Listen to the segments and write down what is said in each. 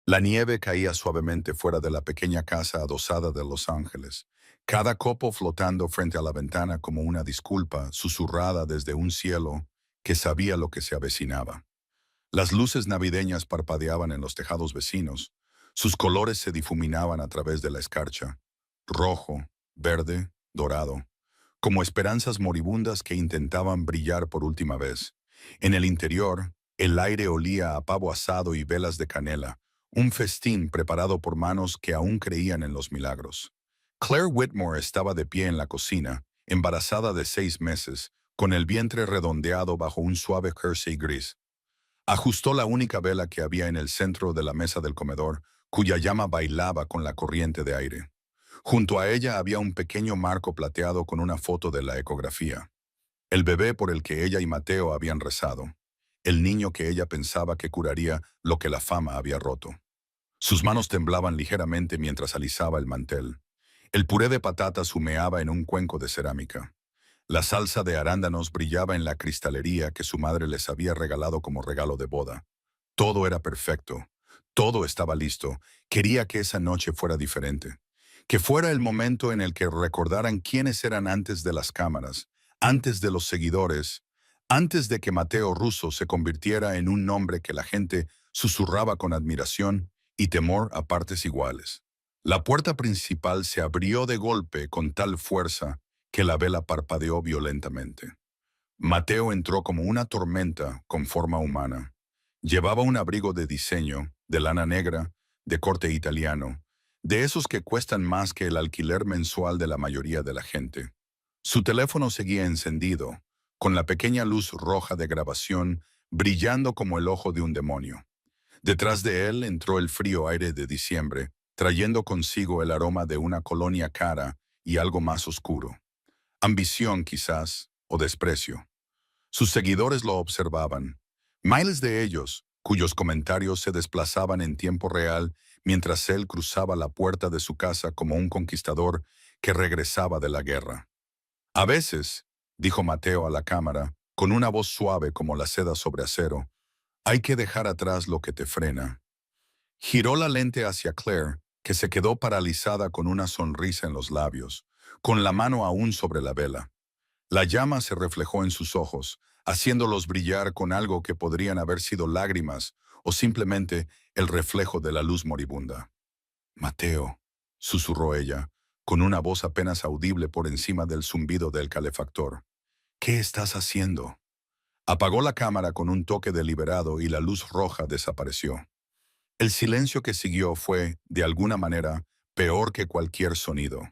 La nieve caía suavemente fuera de la pequeña casa adosada de Los Ángeles, cada copo flotando frente a la ventana como una disculpa susurrada desde un cielo que sabía lo que se avecinaba. Las luces navideñas parpadeaban en los tejados vecinos, sus colores se difuminaban a través de la escarcha, rojo, verde, dorado, como esperanzas moribundas que intentaban brillar por última vez. En el interior, el aire olía a pavo asado y velas de canela, un festín preparado por manos que aún creían en los milagros. Claire Whitmore estaba de pie en la cocina, embarazada de 6 meses, con el vientre redondeado bajo un suave jersey gris. Ajustó la única vela que había en el centro de la mesa del comedor, cuya llama bailaba con la corriente de aire. Junto a ella había un pequeño marco plateado con una foto de la ecografía. El bebé por el que ella y Mateo habían rezado. El niño que ella pensaba que curaría lo que la fama había roto. Sus manos temblaban ligeramente mientras alisaba el mantel. El puré de patatas humeaba en un cuenco de cerámica. La salsa de arándanos brillaba en la cristalería que su madre les había regalado como regalo de boda. Todo era perfecto. Todo estaba listo. Quería que esa noche fuera diferente. Que fuera el momento en el que recordaran quiénes eran antes de las cámaras, antes de los seguidores, antes de que Mateo Russo se convirtiera en un nombre que la gente susurraba con admiración y temor a partes iguales. La puerta principal se abrió de golpe con tal fuerza que la vela parpadeó violentamente. Mateo entró como una tormenta con forma humana. Llevaba un abrigo de diseño, de lana negra, de corte italiano, de esos que cuestan más que el alquiler mensual de la mayoría de la gente. Su teléfono seguía encendido, con la pequeña luz roja de grabación brillando como el ojo de un demonio. Detrás de él entró el frío aire de diciembre, trayendo consigo el aroma de una colonia cara y algo más oscuro. Ambición, quizás, o desprecio. Sus seguidores lo observaban. Miles de ellos, cuyos comentarios se desplazaban en tiempo real mientras él cruzaba la puerta de su casa como un conquistador que regresaba de la guerra. A veces, dijo Mateo a la cámara, con una voz suave como la seda sobre acero, hay que dejar atrás lo que te frena. Giró la lente hacia Claire, que se quedó paralizada con una sonrisa en los labios, con la mano aún sobre la vela. La llama se reflejó en sus ojos, haciéndolos brillar con algo que podrían haber sido lágrimas o simplemente el reflejo de la luz moribunda. Mateo, susurró ella, con una voz apenas audible por encima del zumbido del calefactor. ¿Qué estás haciendo? Apagó la cámara con un toque deliberado y la luz roja desapareció. El silencio que siguió fue, de alguna manera, peor que cualquier sonido.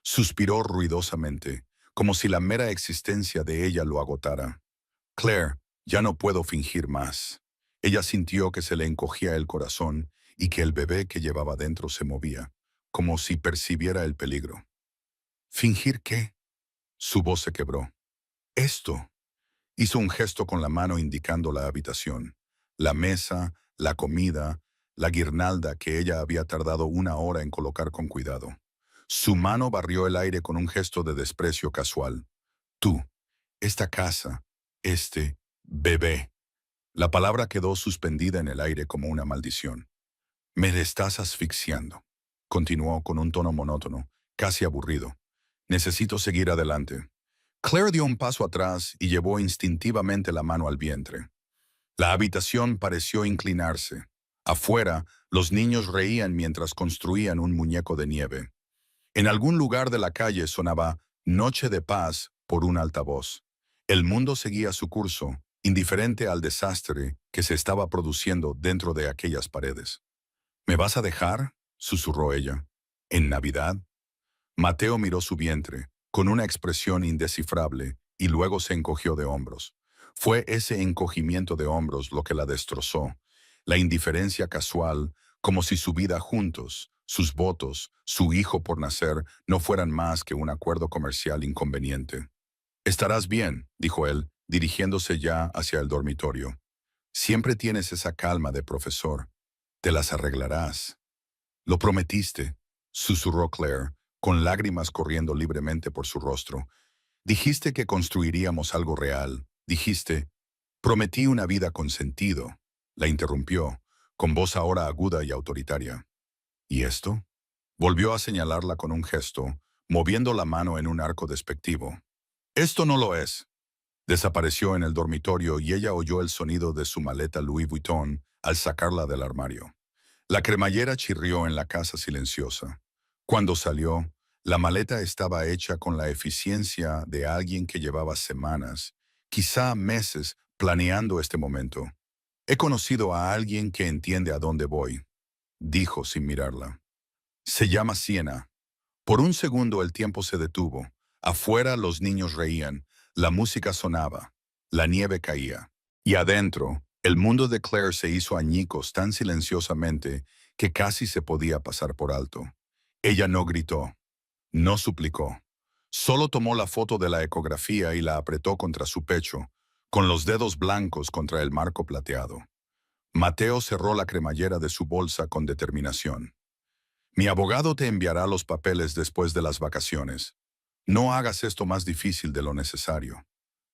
Suspiró ruidosamente, como si la mera existencia de ella lo agotara. Claire, ya no puedo fingir más. Ella sintió que se le encogía el corazón y que el bebé que llevaba dentro se movía, como si percibiera el peligro. ¿Fingir qué? Su voz se quebró. Esto. Hizo un gesto con la mano indicando la habitación, la mesa, la comida, la guirnalda que ella había tardado 1 hora en colocar con cuidado. Su mano barrió el aire con un gesto de desprecio casual. Tú, esta casa, este bebé. La palabra quedó suspendida en el aire como una maldición. Me estás asfixiando, continuó con un tono monótono, casi aburrido. Necesito seguir adelante. Claire dio un paso atrás y llevó instintivamente la mano al vientre. La habitación pareció inclinarse. Afuera, los niños reían mientras construían un muñeco de nieve. En algún lugar de la calle sonaba Noche de Paz por un altavoz. El mundo seguía su curso, indiferente al desastre que se estaba produciendo dentro de aquellas paredes. ¿Me vas a dejar?, susurró ella. ¿En Navidad? Mateo miró su vientre, con una expresión indescifrable, y luego se encogió de hombros. Fue ese encogimiento de hombros lo que la destrozó. La indiferencia casual, como si su vida juntos, sus votos, su hijo por nacer, no fueran más que un acuerdo comercial inconveniente. Estarás bien, dijo él, dirigiéndose ya hacia el dormitorio. Siempre tienes esa calma de profesor. Te las arreglarás. Lo prometiste, susurró Claire, con lágrimas corriendo libremente por su rostro. Dijiste que construiríamos algo real. Dijiste, prometí una vida con sentido. La interrumpió, con voz ahora aguda y autoritaria. ¿Y esto? Volvió a señalarla con un gesto, moviendo la mano en un arco despectivo. Esto no lo es. Desapareció en el dormitorio y ella oyó el sonido de su maleta Louis Vuitton al sacarla del armario. La cremallera chirrió en la casa silenciosa. Cuando salió, la maleta estaba hecha con la eficiencia de alguien que llevaba semanas, quizá meses, planeando este momento. He conocido a alguien que entiende a dónde voy, dijo sin mirarla. Se llama Siena. Por un segundo el tiempo se detuvo. Afuera los niños reían, la música sonaba, la nieve caía. Y adentro, el mundo de Claire se hizo añicos tan silenciosamente que casi se podía pasar por alto. Ella no gritó, no suplicó. Solo tomó la foto de la ecografía y la apretó contra su pecho, con los dedos blancos contra el marco plateado. Mateo cerró la cremallera de su bolsa con determinación. Mi abogado te enviará los papeles después de las vacaciones. No hagas esto más difícil de lo necesario.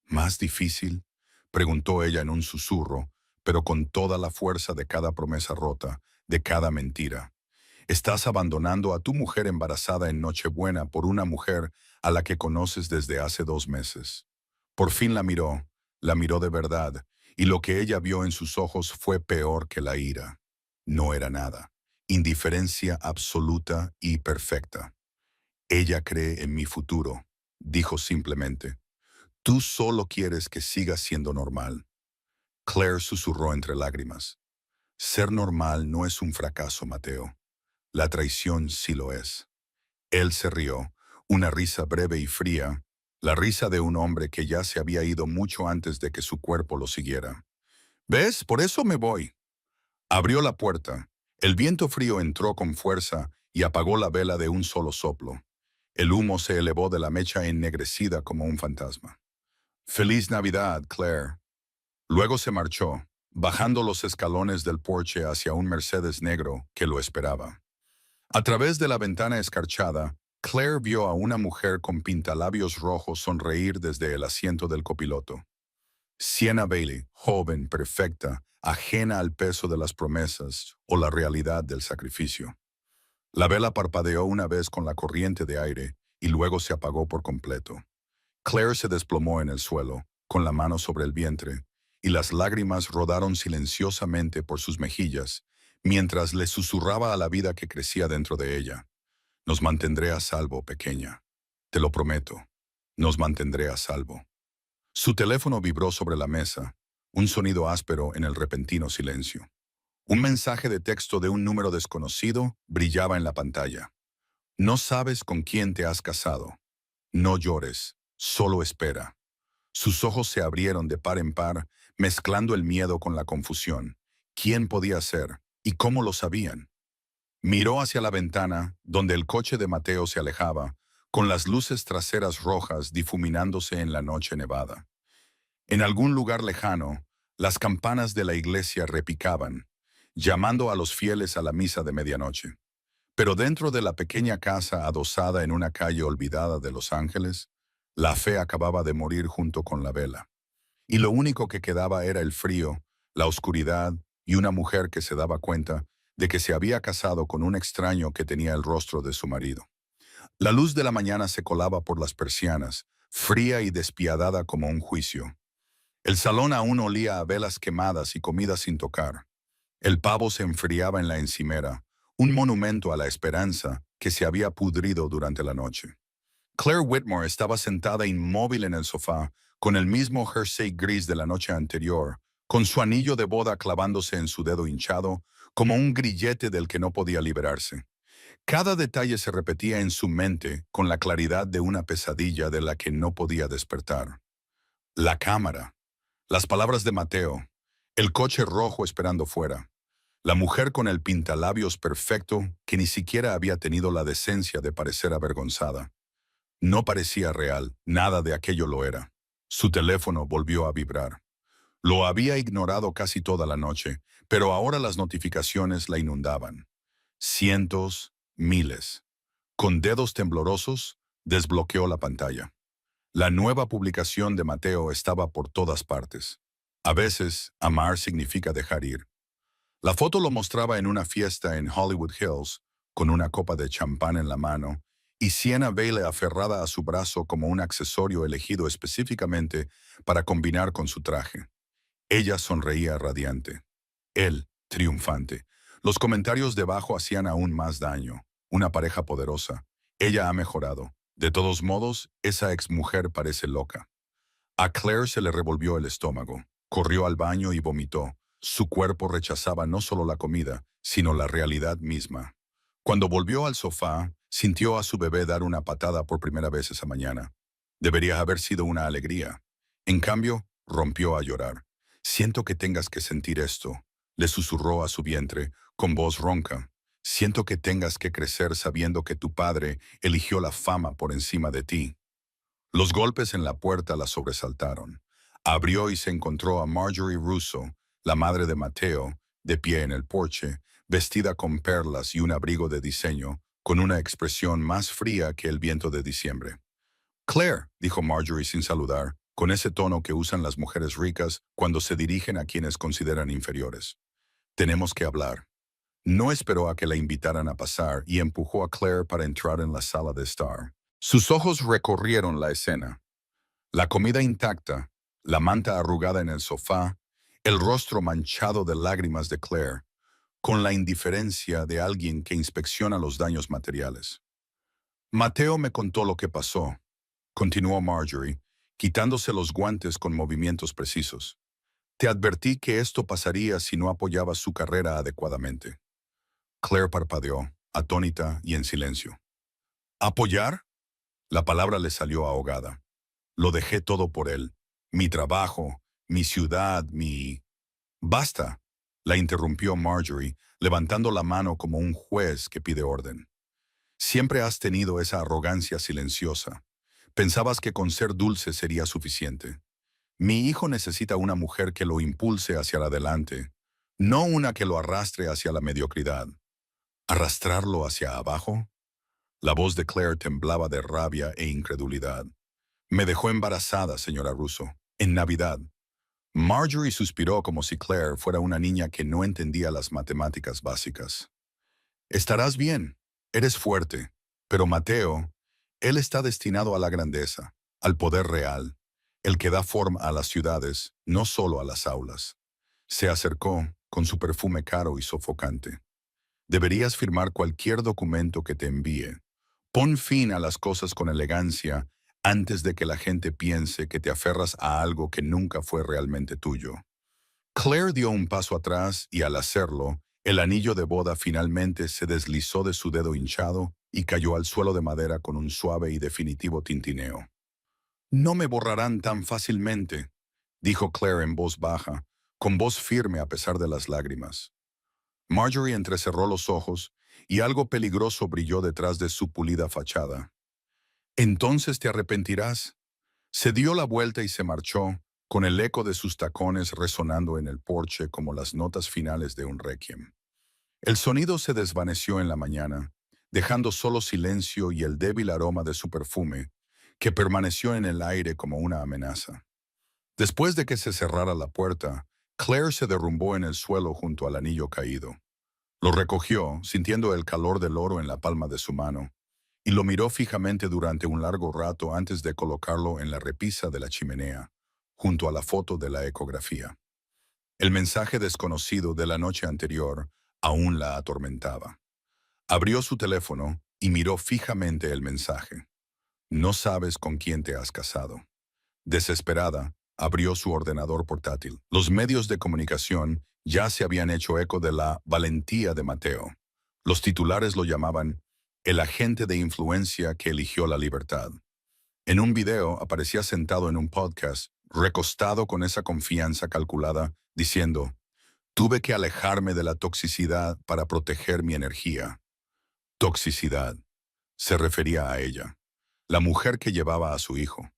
¿Más difícil?, preguntó ella en un susurro, pero con toda la fuerza de cada promesa rota, de cada mentira. Estás abandonando a tu mujer embarazada en Nochebuena por una mujer a la que conoces desde hace 2 meses. Por fin la miró de verdad, y lo que ella vio en sus ojos fue peor que la ira. No era nada. Indiferencia absoluta y perfecta. Ella cree en mi futuro, dijo simplemente. Tú solo quieres que siga siendo normal. Claire susurró entre lágrimas. Ser normal no es un fracaso, Mateo. La traición sí lo es. Él se rió, una risa breve y fría, la risa de un hombre que ya se había ido mucho antes de que su cuerpo lo siguiera. ¿Ves? Por eso me voy. Abrió la puerta. El viento frío entró con fuerza y apagó la vela de un solo soplo. El humo se elevó de la mecha ennegrecida como un fantasma. «Feliz Navidad, Claire». Luego se marchó, bajando los escalones del porche hacia un Mercedes negro que lo esperaba. A través de la ventana escarchada, Claire vio a una mujer con pintalabios rojos sonreír desde el asiento del copiloto. Sienna Bailey, joven, perfecta, ajena al peso de las promesas o la realidad del sacrificio. La vela parpadeó una vez con la corriente de aire y luego se apagó por completo. Claire se desplomó en el suelo, con la mano sobre el vientre, y las lágrimas rodaron silenciosamente por sus mejillas, mientras le susurraba a la vida que crecía dentro de ella. Nos mantendré a salvo, pequeña. Te lo prometo. Nos mantendré a salvo. Su teléfono vibró sobre la mesa, un sonido áspero en el repentino silencio. Un mensaje de texto de un número desconocido brillaba en la pantalla. No sabes con quién te has casado. No llores, solo espera. Sus ojos se abrieron de par en par, mezclando el miedo con la confusión. ¿Quién podía ser? ¿Y cómo lo sabían? Miró hacia la ventana, donde el coche de Mateo se alejaba, con las luces traseras rojas difuminándose en la noche nevada. En algún lugar lejano, las campanas de la iglesia repicaban, llamando a los fieles a la misa de medianoche. Pero dentro de la pequeña casa adosada en una calle olvidada de Los Ángeles, la fe acababa de morir junto con la vela. Y lo único que quedaba era el frío, la oscuridad y una mujer que se daba cuenta de que se había casado con un extraño que tenía el rostro de su marido. La luz de la mañana se colaba por las persianas, fría y despiadada como un juicio. El salón aún olía a velas quemadas y comida sin tocar. El pavo se enfriaba en la encimera, un monumento a la esperanza que se había pudrido durante la noche. Claire Whitmore estaba sentada inmóvil en el sofá, con el mismo jersey gris de la noche anterior, con su anillo de boda clavándose en su dedo hinchado, como un grillete del que no podía liberarse. Cada detalle se repetía en su mente con la claridad de una pesadilla de la que no podía despertar. La cámara, las palabras de Mateo, el coche rojo esperando fuera, la mujer con el pintalabios perfecto que ni siquiera había tenido la decencia de parecer avergonzada. No parecía real, nada de aquello lo era. Su teléfono volvió a vibrar. Lo había ignorado casi toda la noche, pero ahora las notificaciones la inundaban. Cientos, miles. Con dedos temblorosos, desbloqueó la pantalla. La nueva publicación de Mateo estaba por todas partes. A veces, amar significa dejar ir. La foto lo mostraba en una fiesta en Hollywood Hills, con una copa de champán en la mano, y Sienna Bailey aferrada a su brazo como un accesorio elegido específicamente para combinar con su traje. Ella sonreía radiante. Él, triunfante. Los comentarios debajo hacían aún más daño. Una pareja poderosa. Ella ha mejorado. De todos modos, esa exmujer parece loca. A Claire se le revolvió el estómago. Corrió al baño y vomitó. Su cuerpo rechazaba no solo la comida, sino la realidad misma. Cuando volvió al sofá, sintió a su bebé dar una patada por primera vez esa mañana. Debería haber sido una alegría. En cambio, rompió a llorar. Siento que tengas que sentir esto, le susurró a su vientre, con voz ronca. Siento que tengas que crecer sabiendo que tu padre eligió la fama por encima de ti. Los golpes en la puerta la sobresaltaron. Abrió y se encontró a Marjorie Russo, la madre de Mateo, de pie en el porche, vestida con perlas y un abrigo de diseño, con una expresión más fría que el viento de diciembre. Claire, dijo Marjorie sin saludar, con ese tono que usan las mujeres ricas cuando se dirigen a quienes consideran inferiores. Tenemos que hablar. No esperó a que la invitaran a pasar y empujó a Claire para entrar en la sala de estar. Sus ojos recorrieron la escena. La comida intacta, la manta arrugada en el sofá, el rostro manchado de lágrimas de Claire, con la indiferencia de alguien que inspecciona los daños materiales. Mateo me contó lo que pasó, continuó Marjorie, quitándose los guantes con movimientos precisos. Te advertí que esto pasaría si no apoyabas su carrera adecuadamente. Claire parpadeó, atónita y en silencio. ¿Apoyar? La palabra le salió ahogada. Lo dejé todo por él. Mi trabajo, mi ciudad, mi... Basta, la interrumpió Marjorie, levantando la mano como un juez que pide orden. Siempre has tenido esa arrogancia silenciosa. Pensabas que con ser dulce sería suficiente. Mi hijo necesita una mujer que lo impulse hacia adelante, no una que lo arrastre hacia la mediocridad. ¿Arrastrarlo hacia abajo? La voz de Claire temblaba de rabia e incredulidad. Me dejó embarazada, señora Russo, en Navidad. Marjorie suspiró como si Claire fuera una niña que no entendía las matemáticas básicas. Estarás bien, eres fuerte, pero Mateo, él está destinado a la grandeza, al poder real, el que da forma a las ciudades, no solo a las aulas. Se acercó, con su perfume caro y sofocante. Deberías firmar cualquier documento que te envíe. Pon fin a las cosas con elegancia antes de que la gente piense que te aferras a algo que nunca fue realmente tuyo. Claire dio un paso atrás y al hacerlo, el anillo de boda finalmente se deslizó de su dedo hinchado y cayó al suelo de madera con un suave y definitivo tintineo. No me borrarán tan fácilmente, dijo Claire en voz baja, con voz firme a pesar de las lágrimas. Marjorie entrecerró los ojos y algo peligroso brilló detrás de su pulida fachada. Entonces te arrepentirás. Se dio la vuelta y se marchó, con el eco de sus tacones resonando en el porche como las notas finales de un requiem. El sonido se desvaneció en la mañana, dejando solo silencio y el débil aroma de su perfume, que permaneció en el aire como una amenaza. Después de que se cerrara la puerta, Claire se derrumbó en el suelo junto al anillo caído. Lo recogió, sintiendo el calor del oro en la palma de su mano, y lo miró fijamente durante un largo rato antes de colocarlo en la repisa de la chimenea, junto a la foto de la ecografía. El mensaje desconocido de la noche anterior aún la atormentaba. Abrió su teléfono y miró fijamente el mensaje. No sabes con quién te has casado. Desesperada, abrió su ordenador portátil. Los medios de comunicación ya se habían hecho eco de la valentía de Mateo. Los titulares lo llamaban el agente de influencia que eligió la libertad. En un video aparecía sentado en un podcast, recostado con esa confianza calculada, diciendo, tuve que alejarme de la toxicidad para proteger mi energía. Toxicidad. Se refería a ella, la mujer que llevaba a su hijo,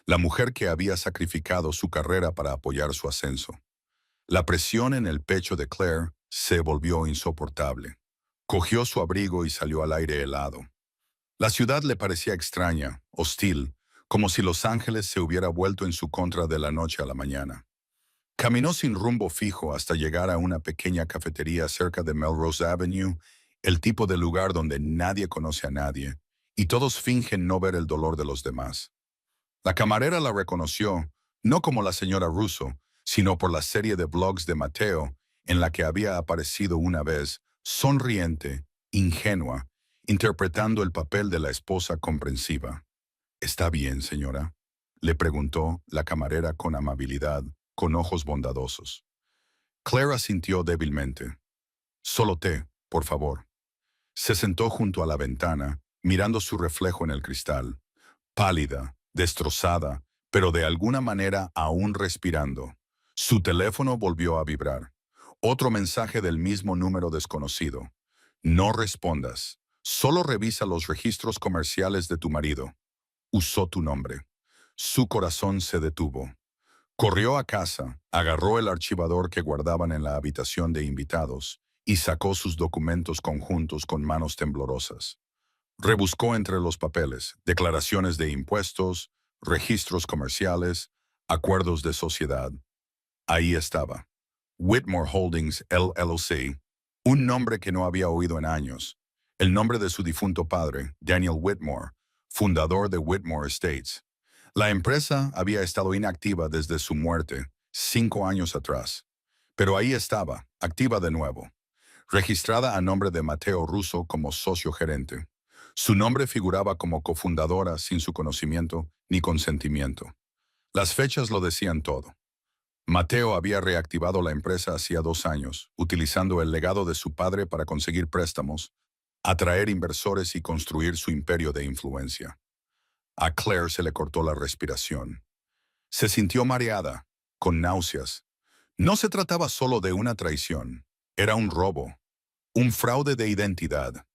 la mujer que había sacrificado su carrera para apoyar su ascenso. La presión en el pecho de Claire se volvió insoportable. Cogió su abrigo y salió al aire helado. La ciudad le parecía extraña, hostil, como si Los Ángeles se hubiera vuelto en su contra de la noche a la mañana. Caminó sin rumbo fijo hasta llegar a una pequeña cafetería cerca de Melrose Avenue, el tipo de lugar donde nadie conoce a nadie, y todos fingen no ver el dolor de los demás. La camarera la reconoció, no como la señora Russo, sino por la serie de blogs de Mateo, en la que había aparecido una vez, sonriente, ingenua, interpretando el papel de la esposa comprensiva. ¿Está bien, señora?, le preguntó la camarera con amabilidad, con ojos bondadosos. Claire asintió débilmente. Solo té, por favor. Se sentó junto a la ventana, mirando su reflejo en el cristal, pálida, destrozada, pero de alguna manera aún respirando. Su teléfono volvió a vibrar. Otro mensaje del mismo número desconocido. No respondas. Solo revisa los registros comerciales de tu marido. Usó tu nombre. Su corazón se detuvo. Corrió a casa, agarró el archivador que guardaban en la habitación de invitados y sacó sus documentos conjuntos con manos temblorosas. Rebuscó entre los papeles, declaraciones de impuestos, registros comerciales, acuerdos de sociedad. Ahí estaba. Whitmore Holdings LLC, un nombre que no había oído en años. El nombre de su difunto padre, Daniel Whitmore, fundador de Whitmore Estates. La empresa había estado inactiva desde su muerte, 5 años atrás. Pero ahí estaba, activa de nuevo, registrada a nombre de Mateo Russo como socio gerente. Su nombre figuraba como cofundadora sin su conocimiento ni consentimiento. Las fechas lo decían todo. Mateo había reactivado la empresa hacía 2 años, utilizando el legado de su padre para conseguir préstamos, atraer inversores y construir su imperio de influencia. A Claire se le cortó la respiración. Se sintió mareada, con náuseas. No se trataba solo de una traición, era un robo, un fraude de identidad,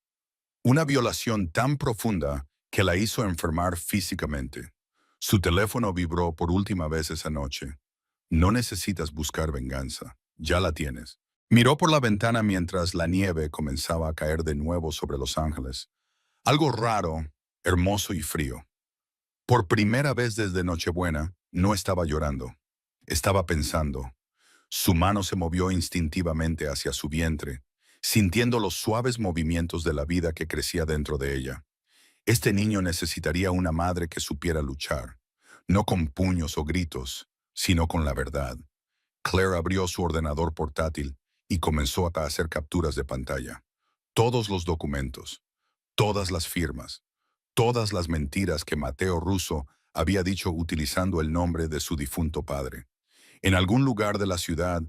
una violación tan profunda que la hizo enfermar físicamente. Su teléfono vibró por última vez esa noche. No necesitas buscar venganza, ya la tienes. Miró por la ventana mientras la nieve comenzaba a caer de nuevo sobre Los Ángeles. Algo raro, hermoso y frío. Por primera vez desde Nochebuena, no estaba llorando. Estaba pensando. Su mano se movió instintivamente hacia su vientre, sintiendo los suaves movimientos de la vida que crecía dentro de ella. Este niño necesitaría una madre que supiera luchar, no con puños o gritos, sino con la verdad. Claire abrió su ordenador portátil y comenzó a hacer capturas de pantalla. Todos los documentos, todas las firmas, todas las mentiras que Mateo Russo había dicho utilizando el nombre de su difunto padre. En algún lugar de la ciudad,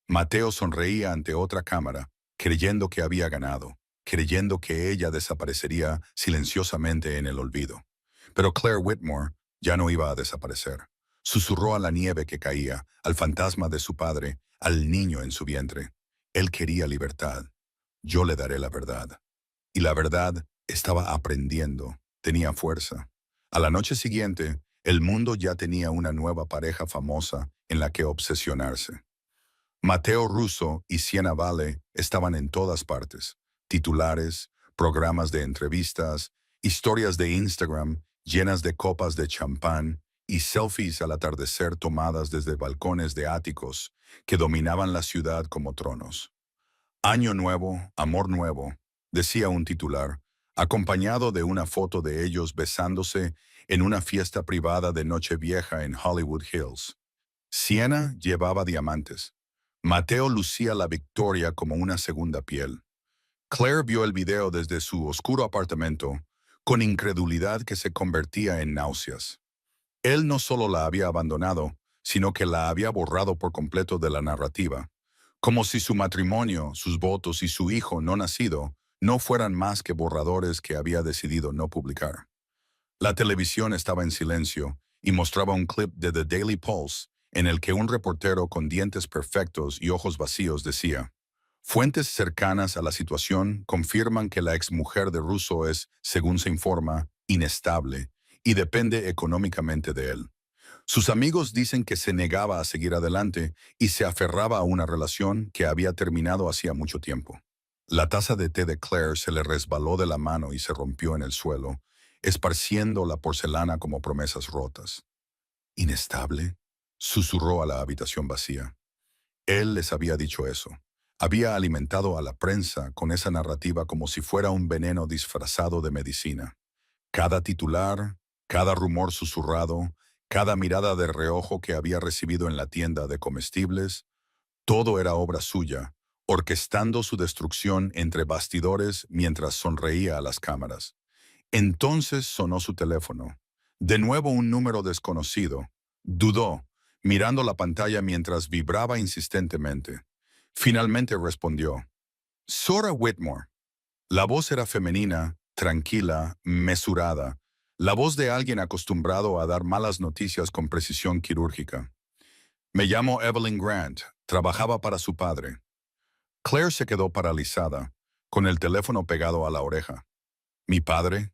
Mateo sonreía ante otra cámara, creyendo que había ganado, creyendo que ella desaparecería silenciosamente en el olvido. Pero Claire Whitmore ya no iba a desaparecer. Susurró a la nieve que caía, al fantasma de su padre, al niño en su vientre. Él quería libertad. Yo le daré la verdad. Y la verdad estaba aprendiendo, tenía fuerza. A la noche siguiente, el mundo ya tenía una nueva pareja famosa en la que obsesionarse. Mateo Russo y Sienna Vale estaban en todas partes. Titulares, programas de entrevistas, historias de Instagram llenas de copas de champán y selfies al atardecer tomadas desde balcones de áticos que dominaban la ciudad como tronos. Año nuevo, amor nuevo, decía un titular, acompañado de una foto de ellos besándose en una fiesta privada de Nochevieja en Hollywood Hills. Sienna llevaba diamantes. Mateo lucía la victoria como una segunda piel. Claire vio el video desde su oscuro apartamento, con incredulidad que se convertía en náuseas. Él no solo la había abandonado, sino que la había borrado por completo de la narrativa, como si su matrimonio, sus votos y su hijo no nacido no fueran más que borradores que había decidido no publicar. La televisión estaba en silencio y mostraba un clip de The Daily Pulse en el que un reportero con dientes perfectos y ojos vacíos decía: fuentes cercanas a la situación confirman que la exmujer de Russo es, según se informa, inestable y depende económicamente de él. Sus amigos dicen que se negaba a seguir adelante y se aferraba a una relación que había terminado hacía mucho tiempo. La taza de té de Claire se le resbaló de la mano y se rompió en el suelo, esparciendo la porcelana como promesas rotas. ¿Inestable? Susurró a la habitación vacía. Él les había dicho eso. Había alimentado a la prensa con esa narrativa como si fuera un veneno disfrazado de medicina. Cada titular, cada rumor susurrado, cada mirada de reojo que había recibido en la tienda de comestibles, todo era obra suya, orquestando su destrucción entre bastidores mientras sonreía a las cámaras. Entonces sonó su teléfono. De nuevo un número desconocido. Dudó, mirando la pantalla mientras vibraba insistentemente. Finalmente respondió. Zora Whitmore. La voz era femenina, tranquila, mesurada. La voz de alguien acostumbrado a dar malas noticias con precisión quirúrgica. Me llamo Evelyn Grant. Trabajaba para su padre. Claire se quedó paralizada, con el teléfono pegado a la oreja. ¿Mi padre?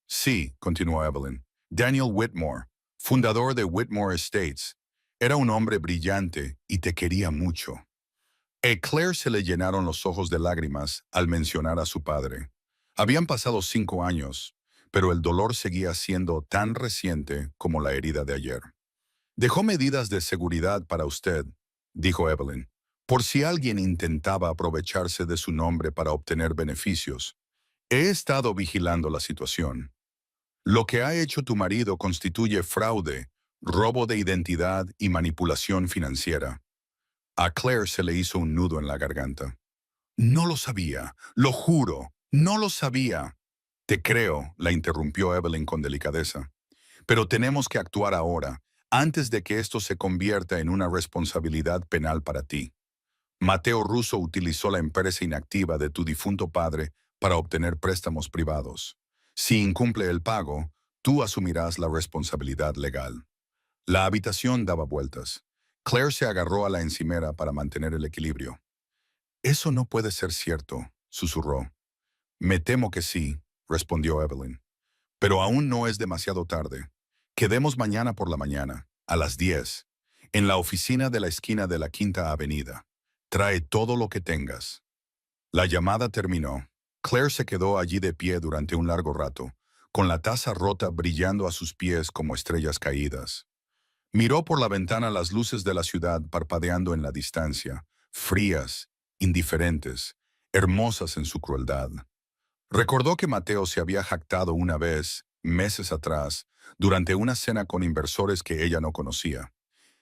Sí, continuó Evelyn. Daniel Whitmore, fundador de Whitmore Estates. Era un hombre brillante y te quería mucho. A Claire se le llenaron los ojos de lágrimas al mencionar a su padre. Habían pasado 5 años, pero el dolor seguía siendo tan reciente como la herida de ayer. Dejó medidas de seguridad para usted, dijo Evelyn, por si alguien intentaba aprovecharse de su nombre para obtener beneficios. He estado vigilando la situación. Lo que ha hecho tu marido constituye fraude, robo de identidad y manipulación financiera. A Claire se le hizo un nudo en la garganta. No lo sabía, lo juro, no lo sabía. Te creo, la interrumpió Evelyn con delicadeza. Pero tenemos que actuar ahora, antes de que esto se convierta en una responsabilidad penal para ti. Mateo Russo utilizó la empresa inactiva de tu difunto padre para obtener préstamos privados. Si incumple el pago, tú asumirás la responsabilidad legal. La habitación daba vueltas. Claire se agarró a la encimera para mantener el equilibrio. Eso no puede ser cierto, susurró. Me temo que sí, respondió Evelyn. Pero aún no es demasiado tarde. Quedemos mañana por la mañana, a las 10, en la oficina de la esquina de la Quinta Avenida. Trae todo lo que tengas. La llamada terminó. Claire se quedó allí de pie durante un largo rato, con la taza rota brillando a sus pies como estrellas caídas. Miró por la ventana las luces de la ciudad parpadeando en la distancia, frías, indiferentes, hermosas en su crueldad. Recordó que Mateo se había jactado una vez, meses atrás, durante una cena con inversores que ella no conocía.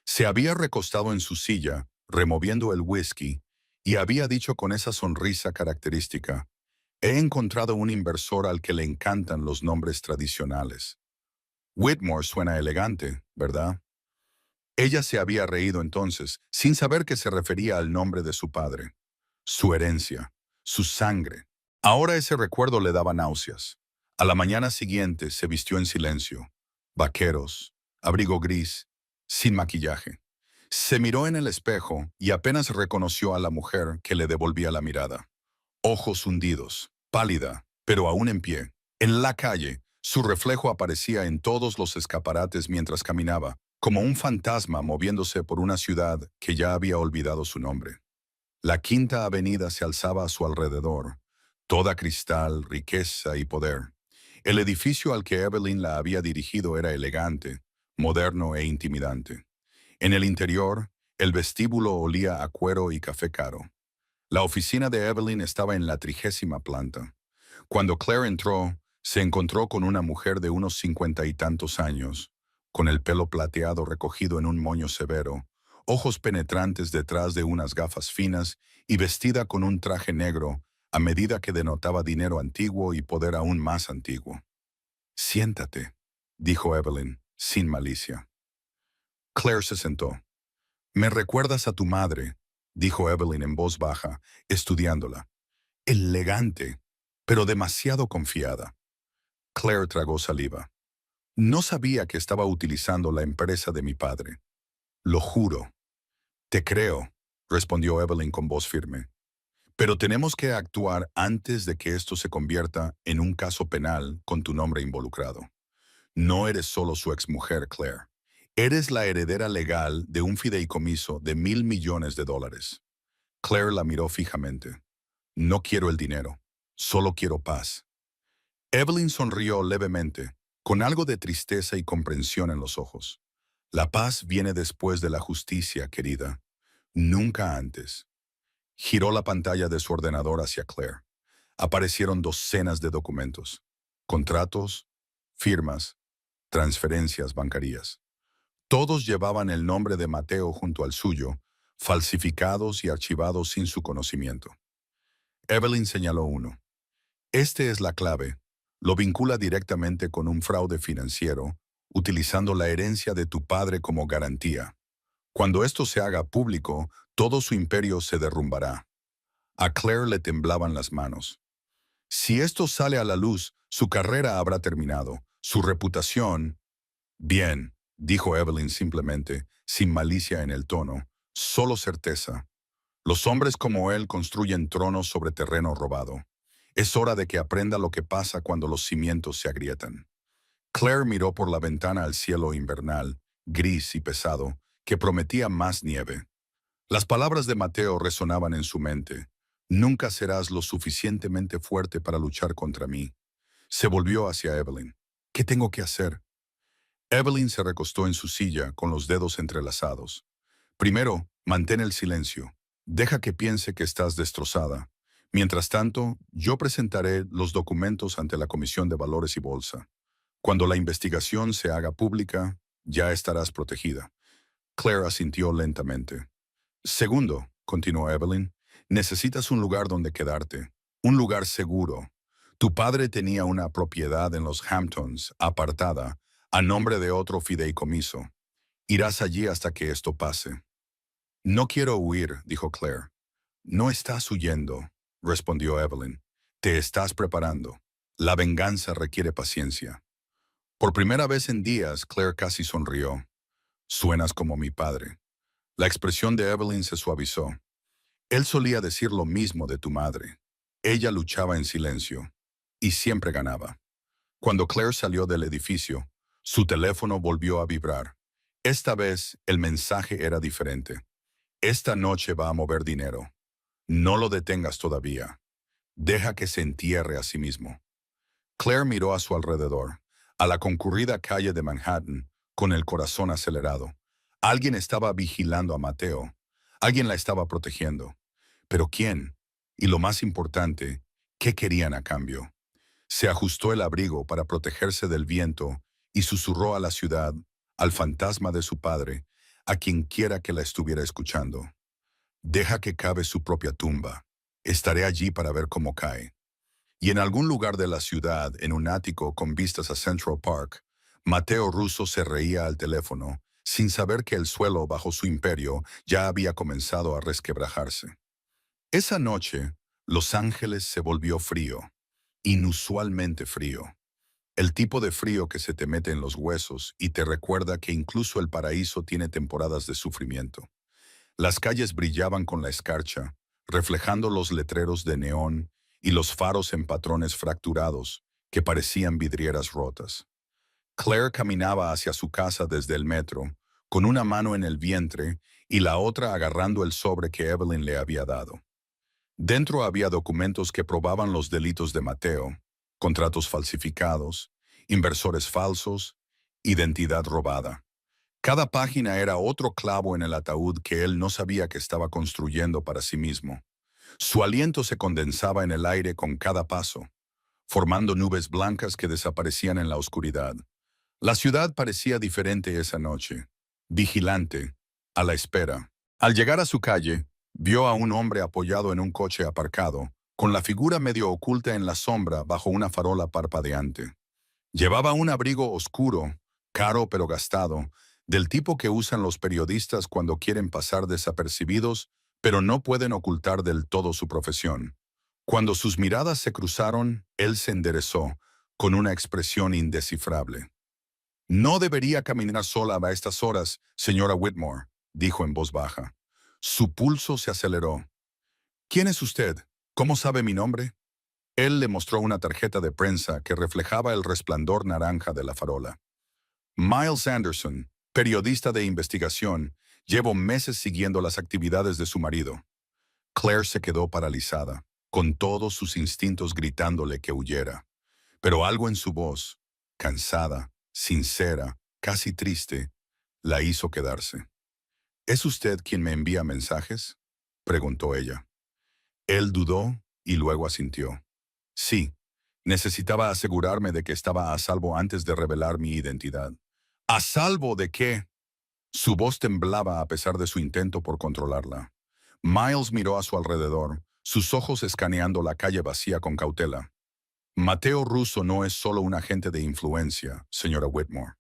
Se había recostado en su silla, removiendo el whisky, y había dicho con esa sonrisa característica, he encontrado un inversor al que le encantan los nombres tradicionales. Whitmore suena elegante, ¿verdad? Ella se había reído entonces, sin saber que se refería al nombre de su padre, su herencia, su sangre. Ahora ese recuerdo le daba náuseas. A la mañana siguiente se vistió en silencio, vaqueros, abrigo gris, sin maquillaje. Se miró en el espejo y apenas reconoció a la mujer que le devolvía la mirada. Ojos hundidos, pálida, pero aún en pie. En la calle, su reflejo aparecía en todos los escaparates mientras caminaba, como un fantasma moviéndose por una ciudad que ya había olvidado su nombre. La Quinta Avenida se alzaba a su alrededor, toda cristal, riqueza y poder. El edificio al que Evelyn la había dirigido era elegante, moderno e intimidante. En el interior, el vestíbulo olía a cuero y café caro. La oficina de Evelyn estaba en la 30ª planta. Cuando Claire entró, se encontró con una mujer de unos 50 y tantos años, con el pelo plateado recogido en un moño severo, ojos penetrantes detrás de unas gafas finas y vestida con un traje negro, a medida que denotaba dinero antiguo y poder aún más antiguo. Siéntate, dijo Evelyn, sin malicia. Claire se sentó. Me recuerdas a tu madre, dijo Evelyn en voz baja, estudiándola. Elegante, pero demasiado confiada. Claire tragó saliva. No sabía que estaba utilizando la empresa de mi padre. Lo juro. Te creo, respondió Evelyn con voz firme. Pero tenemos que actuar antes de que esto se convierta en un caso penal con tu nombre involucrado. No eres solo su exmujer, Claire. Eres la heredera legal de un fideicomiso de $1.000 millones. Claire la miró fijamente. No quiero el dinero, solo quiero paz. Evelyn sonrió levemente, con algo de tristeza y comprensión en los ojos. La paz viene después de la justicia, querida, nunca antes. Giró la pantalla de su ordenador hacia Claire. Aparecieron docenas de documentos, contratos, firmas, transferencias bancarias. Todos llevaban el nombre de Mateo junto al suyo, falsificados y archivados sin su conocimiento. Evelyn señaló uno. Este es la clave. Lo vincula directamente con un fraude financiero, utilizando la herencia de tu padre como garantía. Cuando esto se haga público, todo su imperio se derrumbará. A Claire le temblaban las manos. Si esto sale a la luz, su carrera habrá terminado. Su reputación... Bien, dijo Evelyn simplemente, sin malicia en el tono, solo certeza. Los hombres como él construyen tronos sobre terreno robado. Es hora de que aprenda lo que pasa cuando los cimientos se agrietan. Claire miró por la ventana al cielo invernal, gris y pesado, que prometía más nieve. Las palabras de Mateo resonaban en su mente. Nunca serás lo suficientemente fuerte para luchar contra mí. Se volvió hacia Evelyn. ¿Qué tengo que hacer? Evelyn se recostó en su silla con los dedos entrelazados. Primero, mantén el silencio. Deja que piense que estás destrozada. Mientras tanto, yo presentaré los documentos ante la Comisión de Valores y Bolsa. Cuando la investigación se haga pública, ya estarás protegida. Claire asintió lentamente. Segundo, continuó Evelyn, necesitas un lugar donde quedarte. Un lugar seguro. Tu padre tenía una propiedad en los Hamptons, apartada, a nombre de otro fideicomiso. Irás allí hasta que esto pase. No quiero huir, dijo Claire. No estás huyendo, respondió Evelyn. Te estás preparando. La venganza requiere paciencia. Por primera vez en días, Claire casi sonrió. Suenas como mi padre. La expresión de Evelyn se suavizó. Él solía decir lo mismo de tu madre. Ella luchaba en silencio. Y siempre ganaba. Cuando Claire salió del edificio, su teléfono volvió a vibrar. Esta vez, el mensaje era diferente. Esta noche va a mover dinero. No lo detengas todavía. Deja que se entierre a sí mismo. Claire miró a su alrededor, a la concurrida calle de Manhattan, con el corazón acelerado. Alguien estaba vigilando a Mateo. Alguien la estaba protegiendo. ¿Pero quién? Y lo más importante, ¿qué querían a cambio? Se ajustó el abrigo para protegerse del viento y susurró a la ciudad, al fantasma de su padre, a quien quiera que la estuviera escuchando. Deja que cabe su propia tumba. Estaré allí para ver cómo cae. Y en algún lugar de la ciudad, en un ático con vistas a Central Park, Mateo Russo se reía al teléfono, sin saber que el suelo bajo su imperio ya había comenzado a resquebrajarse. Esa noche, Los Ángeles se volvió frío, inusualmente frío. El tipo de frío que se te mete en los huesos y te recuerda que incluso el paraíso tiene temporadas de sufrimiento. Las calles brillaban con la escarcha, reflejando los letreros de neón y los faros en patrones fracturados que parecían vidrieras rotas. Claire caminaba hacia su casa desde el metro, con una mano en el vientre y la otra agarrando el sobre que Evelyn le había dado. Dentro había documentos que probaban los delitos de Mateo, contratos falsificados, inversores falsos, identidad robada. Cada página era otro clavo en el ataúd que él no sabía que estaba construyendo para sí mismo. Su aliento se condensaba en el aire con cada paso, formando nubes blancas que desaparecían en la oscuridad. La ciudad parecía diferente esa noche, vigilante, a la espera. Al llegar a su calle, vio a un hombre apoyado en un coche aparcado, con la figura medio oculta en la sombra bajo una farola parpadeante. Llevaba un abrigo oscuro, caro pero gastado, del tipo que usan los periodistas cuando quieren pasar desapercibidos, pero no pueden ocultar del todo su profesión. Cuando sus miradas se cruzaron, él se enderezó, con una expresión indescifrable. No debería caminar sola a estas horas, señora Whitmore, dijo en voz baja. Su pulso se aceleró. ¿Quién es usted? ¿Cómo sabe mi nombre? Él le mostró una tarjeta de prensa que reflejaba el resplandor naranja de la farola. Miles Anderson, periodista de investigación, llevo meses siguiendo las actividades de su marido. Claire se quedó paralizada, con todos sus instintos gritándole que huyera. Pero algo en su voz, cansada, sincera, casi triste, La hizo quedarse. ¿Es usted quien me envía mensajes?, preguntó ella. Él dudó y luego asintió. Sí, necesitaba asegurarme de que estaba a salvo antes de revelar mi identidad. ¿A salvo de qué? Su voz temblaba a pesar de su intento por controlarla. Miles miró a su alrededor, sus ojos escaneando la calle vacía con cautela. Mateo Russo no es solo un agente de influencia, señora Whitmore.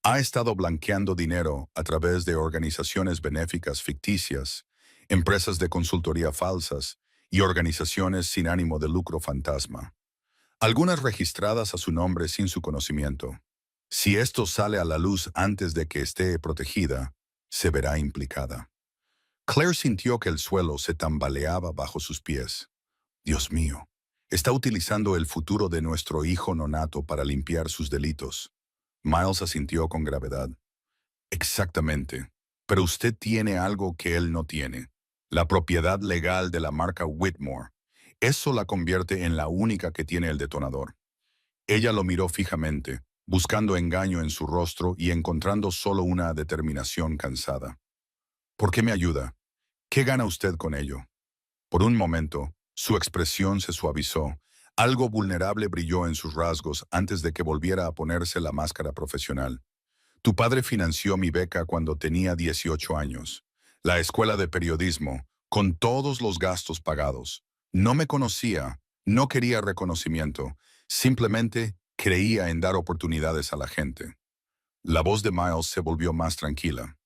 Ha estado blanqueando dinero a través de organizaciones benéficas ficticias, empresas de consultoría falsas y organizaciones sin ánimo de lucro fantasma. Algunas registradas a su nombre sin su conocimiento. Si esto sale a la luz antes de que esté protegida, se verá implicada. Claire sintió que el suelo se tambaleaba bajo sus pies. Dios mío, está utilizando el futuro de nuestro hijo nonato para limpiar sus delitos. Miles asintió con gravedad. Exactamente, pero usted tiene algo que él no tiene. La propiedad legal de la marca Whitmore. Eso la convierte en la única que tiene el detonador. Ella lo miró fijamente, buscando engaño en su rostro y encontrando solo una determinación cansada. ¿Por qué me ayuda? ¿Qué gana usted con ello? Por un momento, su expresión se suavizó. Algo vulnerable brilló en sus rasgos antes de que volviera a ponerse la máscara profesional. Tu padre financió mi beca cuando tenía 18 años. La escuela de periodismo, con todos los gastos pagados. No me conocía, no quería reconocimiento, simplemente creía en dar oportunidades a la gente. La voz de Miles se volvió más tranquila.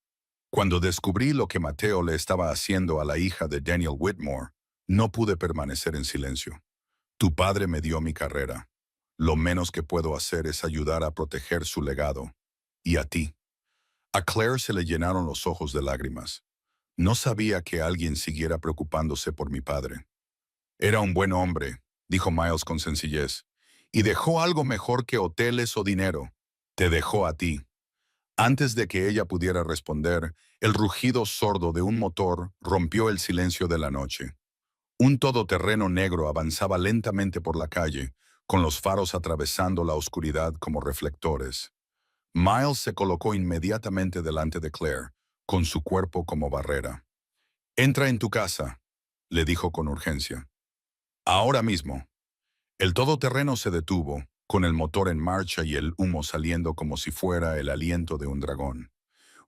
Cuando descubrí lo que Mateo le estaba haciendo a la hija de Daniel Whitmore, no pude permanecer en silencio. Tu padre me dio mi carrera. Lo menos que puedo hacer es ayudar a proteger su legado. Y a ti. A Claire se le llenaron los ojos de lágrimas. No sabía que alguien siguiera preocupándose por mi padre. Era un buen hombre, dijo Miles con sencillez, y dejó algo mejor que hoteles o dinero. Te dejó a ti. Antes de que ella pudiera responder, el rugido sordo de un motor rompió el silencio de la noche. Un todoterreno negro avanzaba lentamente por la calle, con los faros atravesando la oscuridad como reflectores. Miles se colocó inmediatamente delante de Claire, con su cuerpo como barrera. «Entra en tu casa», le dijo con urgencia. «Ahora mismo». El todoterreno se detuvo, con el motor en marcha y el humo saliendo como si fuera el aliento de un dragón.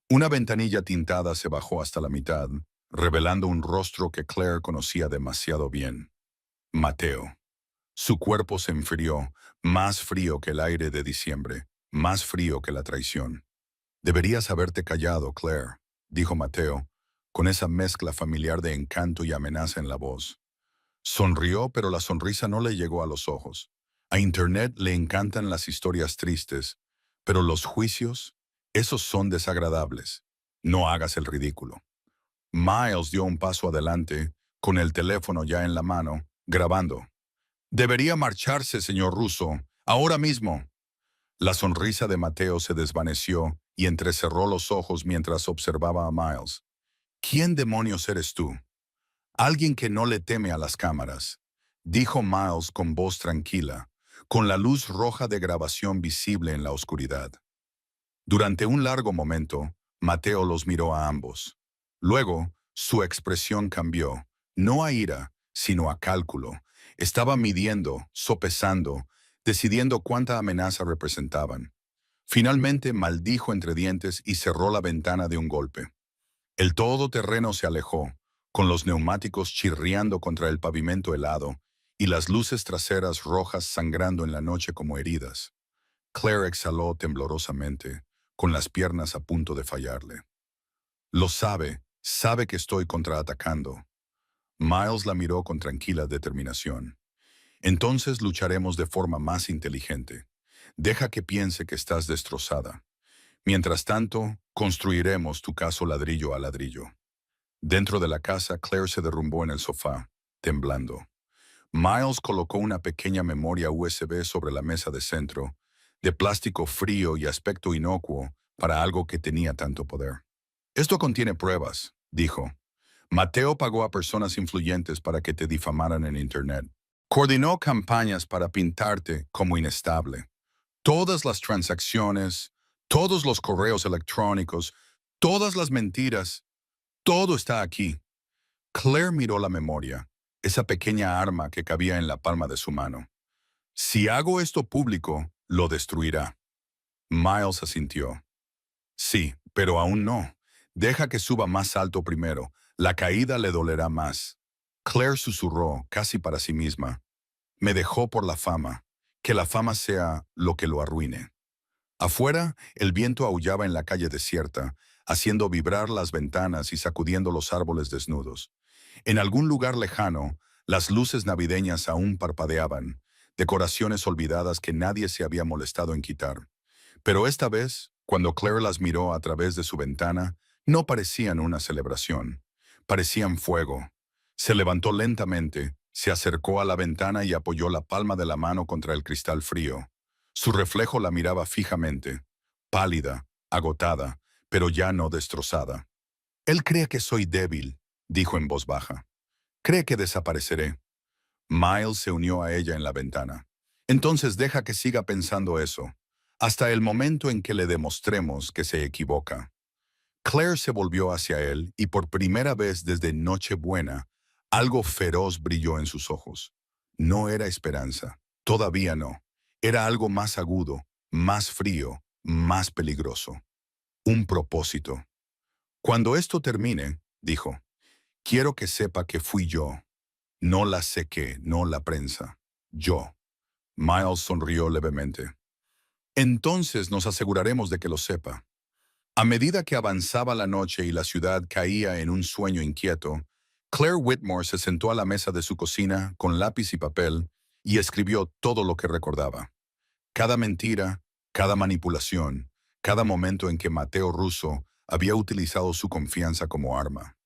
Una ventanilla tintada se bajó hasta la mitad, revelando un rostro que Claire conocía demasiado bien. Mateo. Su cuerpo se enfrió, más frío que el aire de diciembre, más frío que la traición. «Deberías haberte callado, Claire», dijo Mateo, con esa mezcla familiar de encanto y amenaza en la voz. Sonrió, pero la sonrisa no le llegó a los ojos. A Internet le encantan las historias tristes, pero los juicios, esos son desagradables. No hagas el ridículo. Miles dio un paso adelante, con el teléfono ya en la mano, grabando. «Debería marcharse, señor Russo, ahora mismo». La sonrisa de Mateo se desvaneció y entrecerró los ojos mientras observaba a Miles. «¿Quién demonios eres tú?» «Alguien que no le teme a las cámaras», dijo Miles con voz tranquila, con la luz roja de grabación visible en la oscuridad. Durante un largo momento, Mateo los miró a ambos. Luego, su expresión cambió, no a ira, sino a cálculo. Estaba midiendo, sopesando, decidiendo cuánta amenaza representaban. Finalmente maldijo entre dientes y cerró la ventana de un golpe. El todoterreno se alejó, con los neumáticos chirriando contra el pavimento helado y las luces traseras rojas sangrando en la noche como heridas. Claire exhaló temblorosamente, con las piernas a punto de fallarle. Lo sabe que estoy contraatacando. Miles la miró con tranquila determinación. Entonces lucharemos de forma más inteligente. Deja que piense que estás destrozada. Mientras tanto, construiremos tu caso ladrillo a ladrillo. Dentro de la casa, Claire se derrumbó en el sofá, temblando. Miles colocó una pequeña memoria USB sobre la mesa de centro, de plástico frío y aspecto inocuo para algo que tenía tanto poder. «Esto contiene pruebas», dijo. «Mateo pagó a personas influyentes para que te difamaran en Internet. Coordinó campañas para pintarte como inestable. Todas las transacciones, Todos los correos electrónicos, todas las mentiras, todo está aquí. Claire miró la memoria, esa pequeña arma que cabía en la palma de su mano. Si hago esto público, lo destruirá. Miles asintió. Sí, pero aún no. Deja que suba más alto primero. La caída le dolerá más. Claire susurró, casi para sí misma. Me dejó por la fama. Que la fama sea lo que lo arruine. Afuera, el viento aullaba en la calle desierta, haciendo vibrar las ventanas y sacudiendo los árboles desnudos. En algún lugar lejano, las luces navideñas aún parpadeaban, decoraciones olvidadas que nadie se había molestado en quitar. Pero esta vez, cuando Claire las miró a través de su ventana, no parecían una celebración. Parecían fuego. Se levantó lentamente, se acercó a la ventana y apoyó la palma de la mano contra el cristal frío. Su reflejo la miraba fijamente, pálida, agotada, pero ya no destrozada. Él cree que soy débil, dijo en voz baja. Cree que desapareceré. Miles se unió a ella en la ventana. Entonces deja que siga pensando eso, hasta el momento en que le demostremos que se equivoca. Claire se volvió hacia él y por primera vez desde Nochebuena, algo feroz brilló en sus ojos. No era esperanza, todavía no. Era algo más agudo, más frío, más peligroso. Un propósito. Cuando esto termine, dijo, quiero que sepa que fui yo. No la sequé, no la prensa. Yo. Miles sonrió levemente. Entonces nos aseguraremos de que lo sepa. A medida que avanzaba la noche y la ciudad caía en un sueño inquieto, Claire Whitmore se sentó a la mesa de su cocina con lápiz y papel y escribió todo lo que recordaba. Cada mentira, cada manipulación, cada momento en que Mateo Russo había utilizado su confianza como arma.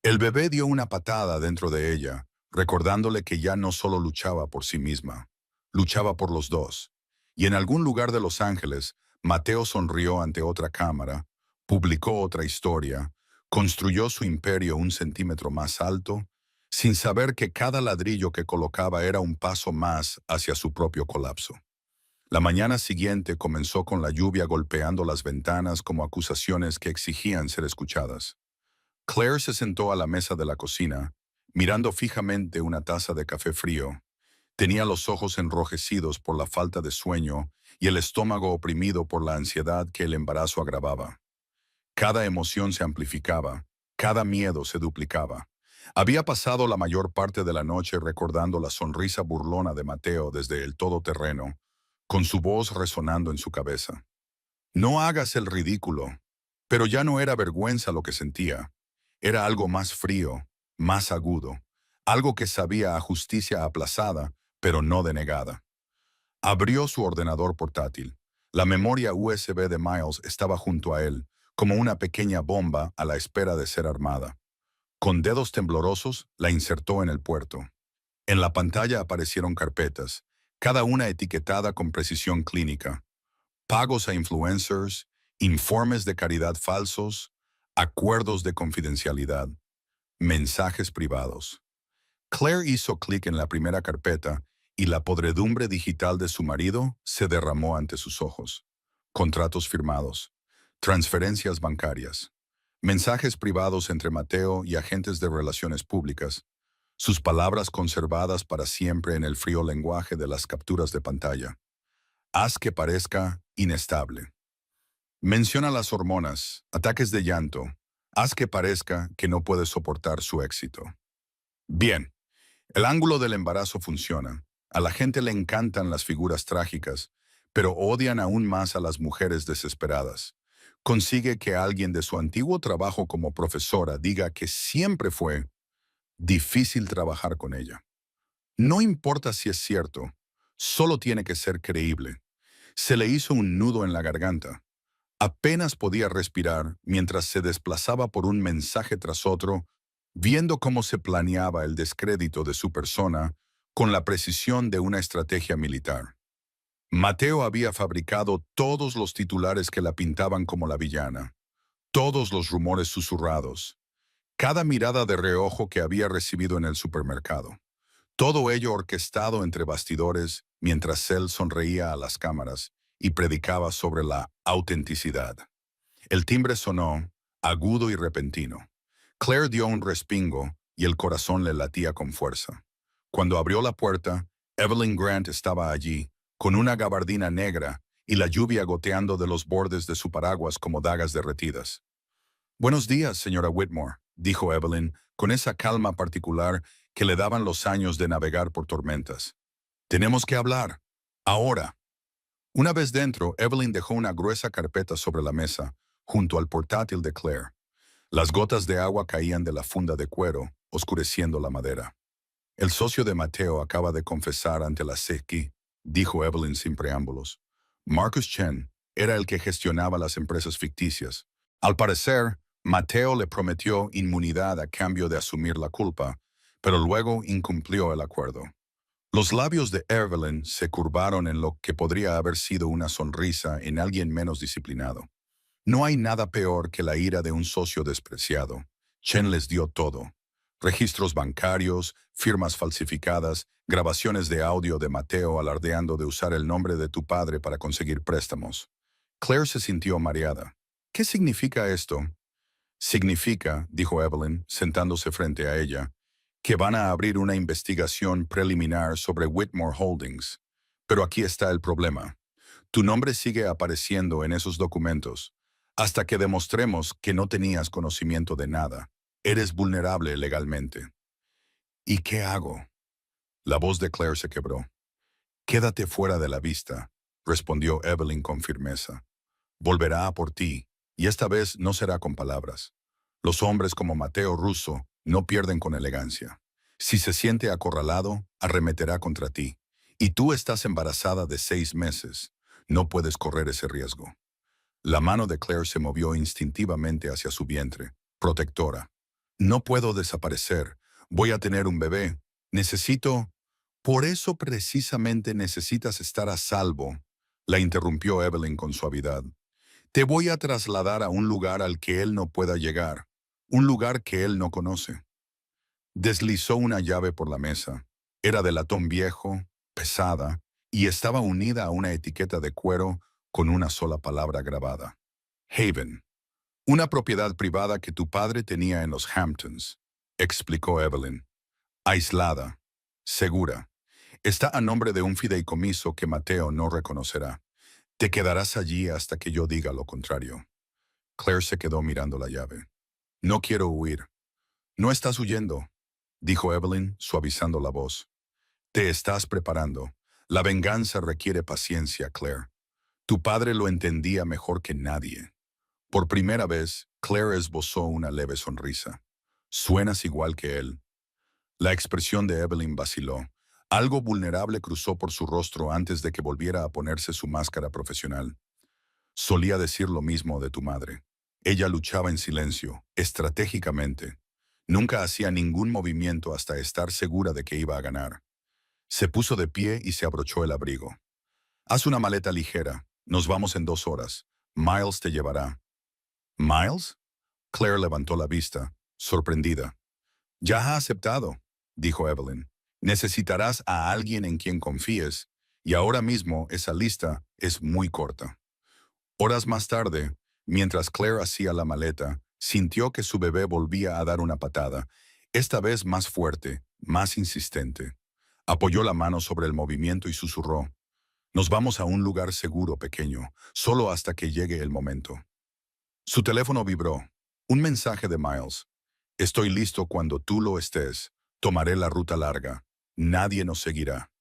El bebé dio una patada dentro de ella, recordándole que ya no solo luchaba por sí misma, luchaba por los dos. Y en algún lugar de Los Ángeles, Mateo sonrió ante otra cámara, publicó otra historia, construyó su imperio un centímetro más alto, sin saber que cada ladrillo que colocaba era un paso más hacia su propio colapso. La mañana siguiente comenzó con la lluvia golpeando las ventanas como acusaciones que exigían ser escuchadas. Claire se sentó a la mesa de la cocina, mirando fijamente una taza de café frío. Tenía los ojos enrojecidos por la falta de sueño y el estómago oprimido por la ansiedad que el embarazo agravaba. Cada emoción se amplificaba, cada miedo se duplicaba. Había pasado la mayor parte de la noche recordando la sonrisa burlona de Mateo desde el todoterreno, con su voz resonando en su cabeza. No hagas el ridículo. Pero ya no era vergüenza lo que sentía. Era algo más frío, más agudo, algo que sabía a justicia aplazada, pero no denegada. Abrió su ordenador portátil. La memoria USB de Miles estaba junto a él, como una pequeña bomba a la espera de ser armada. Con dedos temblorosos, la insertó en el puerto. En la pantalla aparecieron carpetas, cada una etiquetada con precisión clínica. Pagos a influencers, informes de caridad falsos, acuerdos de confidencialidad, mensajes privados. Claire hizo clic en la primera carpeta y la podredumbre digital de su marido se derramó ante sus ojos. Contratos firmados, transferencias bancarias, mensajes privados entre Mateo y agentes de relaciones públicas, sus palabras conservadas para siempre en el frío lenguaje de las capturas de pantalla. Haz que parezca inestable. Menciona las hormonas, ataques de llanto. Haz que parezca que no puede soportar su éxito. Bien, el ángulo del embarazo funciona. A la gente le encantan las figuras trágicas, pero odian aún más a las mujeres desesperadas. Consigue que alguien de su antiguo trabajo como profesora diga que siempre fue difícil trabajar con ella. No importa si es cierto, solo tiene que ser creíble. Se le hizo un nudo en la garganta. Apenas podía respirar mientras se desplazaba por un mensaje tras otro, viendo cómo se planeaba el descrédito de su persona con la precisión de una estrategia militar. Mateo había fabricado todos los titulares que la pintaban como la villana, todos los rumores susurrados, cada mirada de reojo que había recibido en el supermercado. Todo ello orquestado entre bastidores mientras él sonreía a las cámaras y predicaba sobre la autenticidad. El timbre sonó, agudo y repentino. Claire dio un respingo y el corazón le latía con fuerza. Cuando abrió la puerta, Evelyn Grant estaba allí, con una gabardina negra y la lluvia goteando de los bordes de su paraguas como dagas derretidas. «Buenos días, señora Whitmore», dijo Evelyn, con esa calma particular que le daban los años de navegar por tormentas. «Tenemos que hablar. Ahora». Una vez dentro, Evelyn dejó una gruesa carpeta sobre la mesa, junto al portátil de Claire. Las gotas de agua caían de la funda de cuero, oscureciendo la madera. «El socio de Mateo acaba de confesar ante la SEC», dijo Evelyn sin preámbulos. Marcus Chen era el que gestionaba las empresas ficticias. Al parecer, Mateo le prometió inmunidad a cambio de asumir la culpa, pero luego incumplió el acuerdo. Los labios de Evelyn se curvaron en lo que podría haber sido una sonrisa en alguien menos disciplinado. No hay nada peor que la ira de un socio despreciado. Chen les dio todo. Registros bancarios, firmas falsificadas, grabaciones de audio de Mateo alardeando de usar el nombre de tu padre para conseguir préstamos. Claire se sintió mareada. «¿Qué significa esto?» «Significa», dijo Evelyn, sentándose frente a ella, «que van a abrir una investigación preliminar sobre Whitmore Holdings. Pero aquí está el problema. Tu nombre sigue apareciendo en esos documentos. Hasta que demostremos que no tenías conocimiento de nada, eres vulnerable legalmente». «¿Y qué hago?» La voz de Claire se quebró. «Quédate fuera de la vista», respondió Evelyn con firmeza. «Volverá a por ti, y esta vez no será con palabras. Los hombres como Mateo Russo no pierden con elegancia. Si se siente acorralado, arremeterá contra ti. Y tú estás embarazada de 6 meses. No puedes correr ese riesgo». La mano de Claire se movió instintivamente hacia su vientre, protectora. «No puedo desaparecer. Voy a tener un bebé. Necesito...» «Por eso precisamente necesitas estar a salvo», la interrumpió Evelyn con suavidad. «Te voy a trasladar a un lugar al que él no pueda llegar, un lugar que él no conoce». Deslizó una llave por la mesa. Era de latón viejo, pesada, y estaba unida a una etiqueta de cuero con una sola palabra grabada. «Haven. Una propiedad privada que tu padre tenía en los Hamptons», explicó Evelyn. «Aislada. Segura. Está a nombre de un fideicomiso que Mateo no reconocerá. Te quedarás allí hasta que yo diga lo contrario». Claire se quedó mirando la llave. «No quiero huir». «No estás huyendo», dijo Evelyn, suavizando la voz. «Te estás preparando. La venganza requiere paciencia, Claire. Tu padre lo entendía mejor que nadie». Por primera vez, Claire esbozó una leve sonrisa. «Suenas igual que él». La expresión de Evelyn vaciló. Algo vulnerable cruzó por su rostro antes de que volviera a ponerse su máscara profesional. «Solía decir lo mismo de tu madre. Ella luchaba en silencio, estratégicamente. Nunca hacía ningún movimiento hasta estar segura de que iba a ganar». Se puso de pie y se abrochó el abrigo. «Haz una maleta ligera. Nos vamos en 2 horas. Miles te llevará». «¿Miles?» Claire levantó la vista, sorprendida. «Ya ha aceptado», dijo Evelyn. «Necesitarás a alguien en quien confíes, y ahora mismo esa lista es muy corta». Horas más tarde, mientras Claire hacía la maleta, sintió que su bebé volvía a dar una patada, esta vez más fuerte, más insistente. Apoyó la mano sobre el movimiento y susurró: «Nos vamos a un lugar seguro, pequeño, solo hasta que llegue el momento». Su teléfono vibró. Un mensaje de Miles. «Estoy listo cuando tú lo estés. Tomaré la ruta larga. Nadie nos seguirá».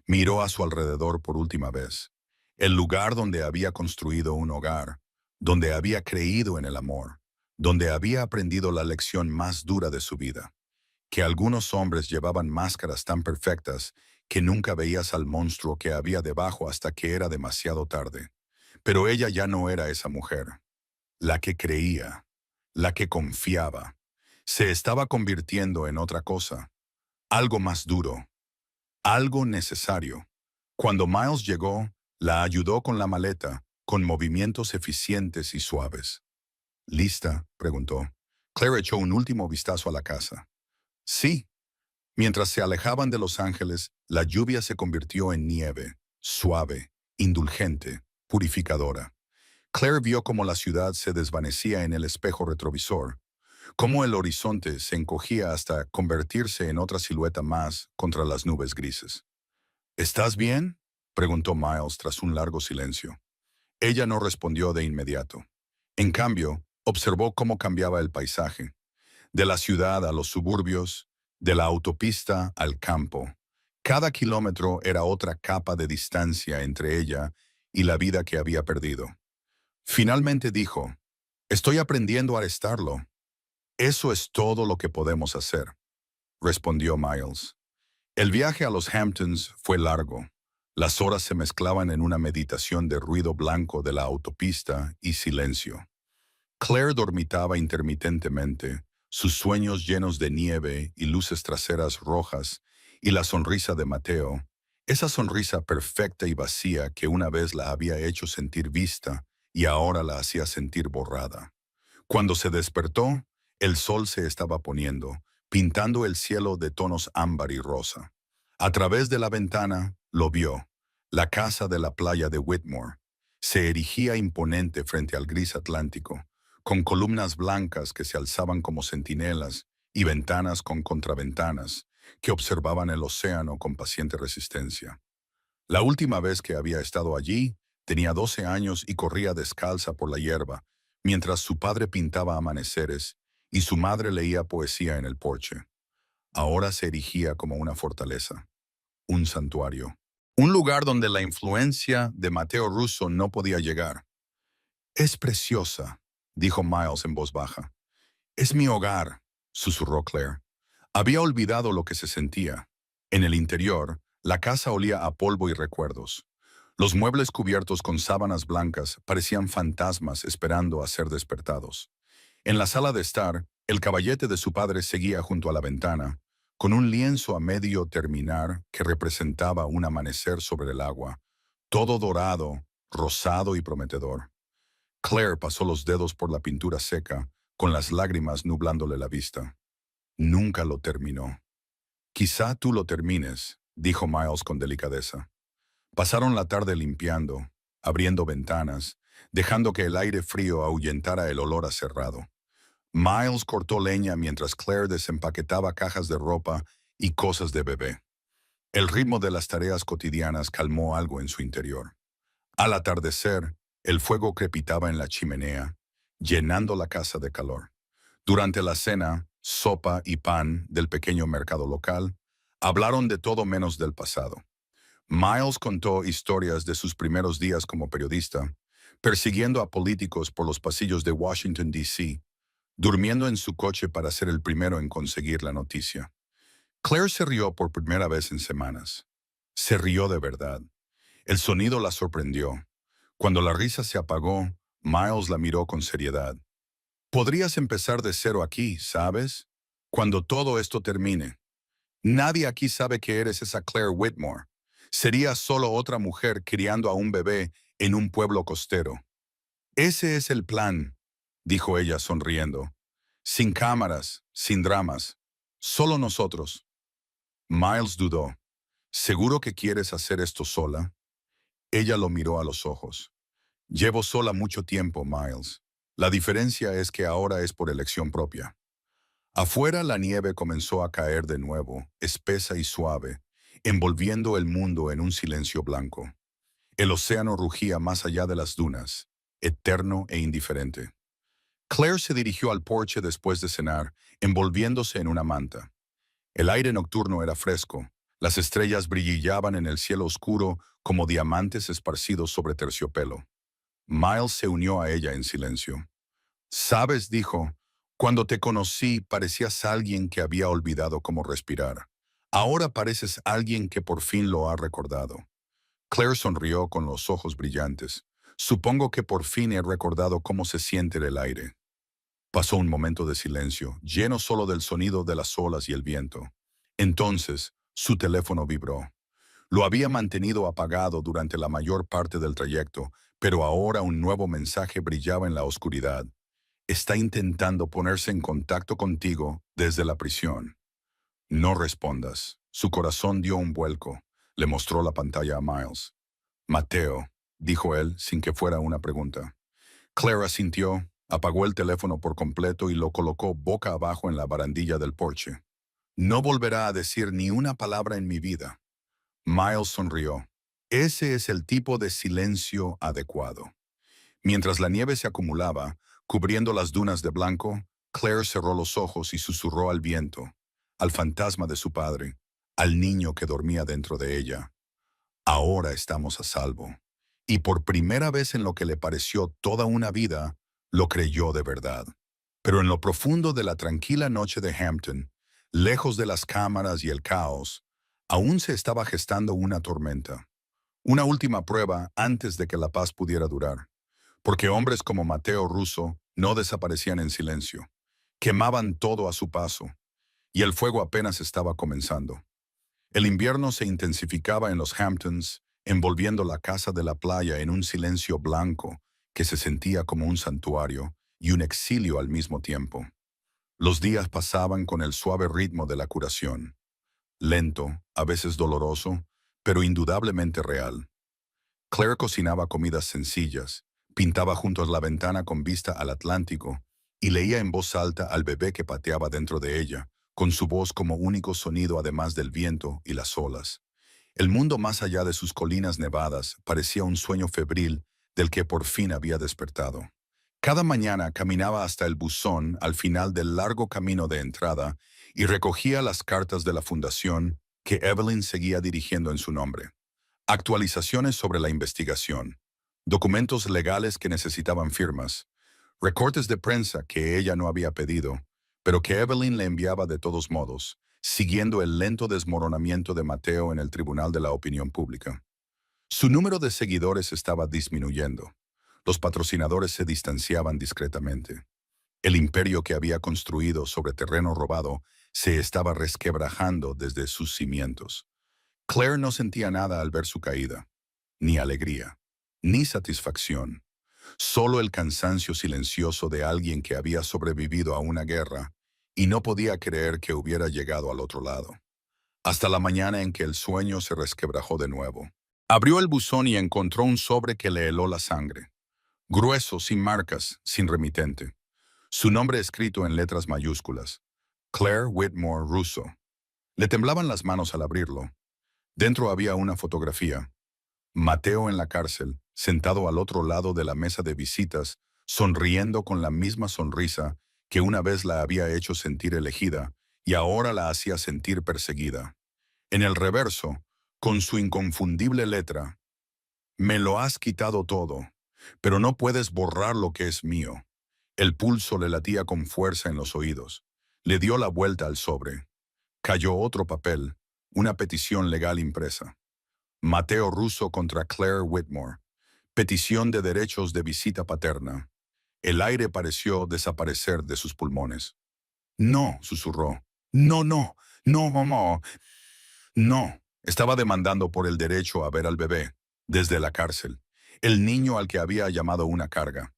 Miró a su alrededor por última vez. El lugar donde había construido un hogar, donde había creído en el amor, donde había aprendido la lección más dura de su vida. Que algunos hombres llevaban máscaras tan perfectas que nunca veías al monstruo que había debajo hasta que era demasiado tarde. Pero ella ya no era esa mujer. La que creía, la que confiaba, se estaba convirtiendo en otra cosa, algo más duro, algo necesario. Cuando Miles llegó, la ayudó con la maleta, con movimientos eficientes y suaves. «¿Lista?», preguntó. Claire echó un último vistazo a la casa. «Sí». Mientras se alejaban de Los Ángeles, la lluvia se convirtió en nieve, suave, indulgente. purificadora. Claire vio cómo la ciudad se desvanecía en el espejo retrovisor, cómo el horizonte se encogía hasta convertirse en otra silueta más contra las nubes grises. ¿Estás bien?, preguntó Miles tras un largo silencio. Ella no respondió de inmediato. En cambio, observó cómo cambiaba el paisaje, de la ciudad a los suburbios, de la autopista al campo. Cada kilómetro era otra capa de distancia entre ella y la vida que había perdido. Finalmente dijo, «Estoy aprendiendo a arrestarlo». «Eso es todo lo que podemos hacer», respondió Miles. El viaje a los Hamptons fue largo. Las horas se mezclaban en una meditación de ruido blanco de la autopista y silencio. Claire dormitaba intermitentemente, sus sueños llenos de nieve y luces traseras rojas, y la sonrisa de Mateo, esa sonrisa perfecta y vacía que una vez la había hecho sentir vista y ahora la hacía sentir borrada. Cuando se despertó, el sol se estaba poniendo, pintando el cielo de tonos ámbar y rosa. A través de la ventana, lo vio. La casa de la playa de Whitmore se erigía imponente frente al gris Atlántico, con columnas blancas que se alzaban como centinelas y ventanas con contraventanas que observaban el océano con paciente resistencia. La última vez que había estado allí, tenía 12 años y corría descalza por la hierba, mientras su padre pintaba amaneceres y su madre leía poesía en el porche. Ahora se erigía como una fortaleza, un santuario, un lugar donde la influencia de Mateo Russo no podía llegar. «Es preciosa», dijo Miles en voz baja. «Es mi hogar», susurró Claire. Había olvidado lo que se sentía. En el interior, la casa olía a polvo y recuerdos. Los muebles cubiertos con sábanas blancas parecían fantasmas esperando a ser despertados. En la sala de estar, el caballete de su padre seguía junto a la ventana, con un lienzo a medio terminar que representaba un amanecer sobre el agua, todo dorado, rosado y prometedor. Claire pasó los dedos por la pintura seca, con las lágrimas nublándole la vista. Nunca lo terminó. «Quizá tú lo termines», dijo Miles con delicadeza. Pasaron la tarde limpiando, abriendo ventanas, dejando que el aire frío ahuyentara el olor a cerrado. Miles cortó leña mientras Claire desempaquetaba cajas de ropa y cosas de bebé. El ritmo de las tareas cotidianas calmó algo en su interior. Al atardecer, el fuego crepitaba en la chimenea, llenando la casa de calor. Durante la cena, sopa y pan del pequeño mercado local, hablaron de todo menos del pasado. Miles contó historias de sus primeros días como periodista, persiguiendo a políticos por los pasillos de Washington, D.C., durmiendo en su coche para ser el primero en conseguir la noticia. Claire se rió por primera vez en semanas. Se rió de verdad. El sonido la sorprendió. Cuando la risa se apagó, Miles la miró con seriedad. «Podrías empezar de cero aquí, ¿sabes? Cuando todo esto termine. Nadie aquí sabe que eres esa Claire Whitmore. Serías solo otra mujer criando a un bebé en un pueblo costero». «Ese es el plan», dijo ella sonriendo. «Sin cámaras, sin dramas. Solo nosotros». Miles dudó. «¿Seguro que quieres hacer esto sola?» Ella lo miró a los ojos. «Llevo sola mucho tiempo, Miles. La diferencia es que ahora es por elección propia». Afuera la nieve comenzó a caer de nuevo, espesa y suave, envolviendo el mundo en un silencio blanco. El océano rugía más allá de las dunas, eterno e indiferente. Claire se dirigió al porche después de cenar, envolviéndose en una manta. El aire nocturno era fresco. Las estrellas brillaban en el cielo oscuro como diamantes esparcidos sobre terciopelo. Miles se unió a ella en silencio. «Sabes», dijo, «cuando te conocí parecías alguien que había olvidado cómo respirar. Ahora pareces alguien que por fin lo ha recordado». Claire sonrió con los ojos brillantes. «Supongo que por fin he recordado cómo se siente el aire». Pasó un momento de silencio, lleno solo del sonido de las olas y el viento. Entonces, su teléfono vibró. Lo había mantenido apagado durante la mayor parte del trayecto, pero ahora un nuevo mensaje brillaba en la oscuridad. «Está intentando ponerse en contacto contigo desde la prisión». «No respondas». Su corazón dio un vuelco. Le mostró la pantalla a Miles. «Mateo», dijo él sin que fuera una pregunta. Claire asintió, apagó el teléfono por completo y lo colocó boca abajo en la barandilla del porche. No volverá a decir ni una palabra en mi vida. Miles sonrió. Ese es el tipo de silencio adecuado. Mientras la nieve se acumulaba, cubriendo las dunas de blanco, Claire cerró los ojos y susurró al viento, al fantasma de su padre, al niño que dormía dentro de ella. Ahora estamos a salvo. Y por primera vez en lo que le pareció toda una vida, lo creyó de verdad. Pero en lo profundo de la tranquila noche de Hampton, lejos de las cámaras y el caos, aún se estaba gestando una tormenta. Una última prueba antes de que la paz pudiera durar. Porque hombres como Matteo Russo no desaparecían en silencio. Quemaban todo a su paso. Y el fuego apenas estaba comenzando. El invierno se intensificaba en los Hamptons, envolviendo la casa de la playa en un silencio blanco que se sentía como un santuario y un exilio al mismo tiempo. Los días pasaban con el suave ritmo de la curación, lento, a veces doloroso, pero indudablemente real. Claire cocinaba comidas sencillas, pintaba junto a la ventana con vista al Atlántico y leía en voz alta al bebé que pateaba dentro de ella, con su voz como único sonido además del viento y las olas. El mundo más allá de sus colinas nevadas parecía un sueño febril del que por fin había despertado. Cada mañana caminaba hasta el buzón al final del largo camino de entrada y recogía las cartas de la fundación que Evelyn seguía dirigiendo en su nombre. Actualizaciones sobre la investigación, documentos legales que necesitaban firmas, recortes de prensa que ella no había pedido, pero que Evelyn le enviaba de todos modos, siguiendo el lento desmoronamiento de Mateo en el Tribunal de la Opinión Pública. Su número de seguidores estaba disminuyendo. Los patrocinadores se distanciaban discretamente. El imperio que había construido sobre terreno robado se estaba resquebrajando desde sus cimientos. Claire no sentía nada al ver su caída, ni alegría, ni satisfacción, solo el cansancio silencioso de alguien que había sobrevivido a una guerra y no podía creer que hubiera llegado al otro lado. Hasta la mañana en que el sueño se resquebrajó de nuevo. Abrió el buzón y encontró un sobre que le heló la sangre. Grueso, sin marcas, sin remitente. Su nombre escrito en letras mayúsculas. Claire Whitmore Russo. Le temblaban las manos al abrirlo. Dentro había una fotografía. Mateo en la cárcel, sentado al otro lado de la mesa de visitas, sonriendo con la misma sonrisa que una vez la había hecho sentir elegida y ahora la hacía sentir perseguida. En el reverso, con su inconfundible letra, «Me lo has quitado todo, pero no puedes borrar lo que es mío». El pulso le latía con fuerza en los oídos. Le dio la vuelta al sobre. Cayó otro papel, una petición legal impresa. Mateo Russo contra Claire Whitmore. Petición de derechos de visita paterna. El aire pareció desaparecer de sus pulmones. «No», susurró. «No, no, no, mamá. No». Estaba demandando por el derecho a ver al bebé, desde la cárcel. El niño al que había llamado una carga.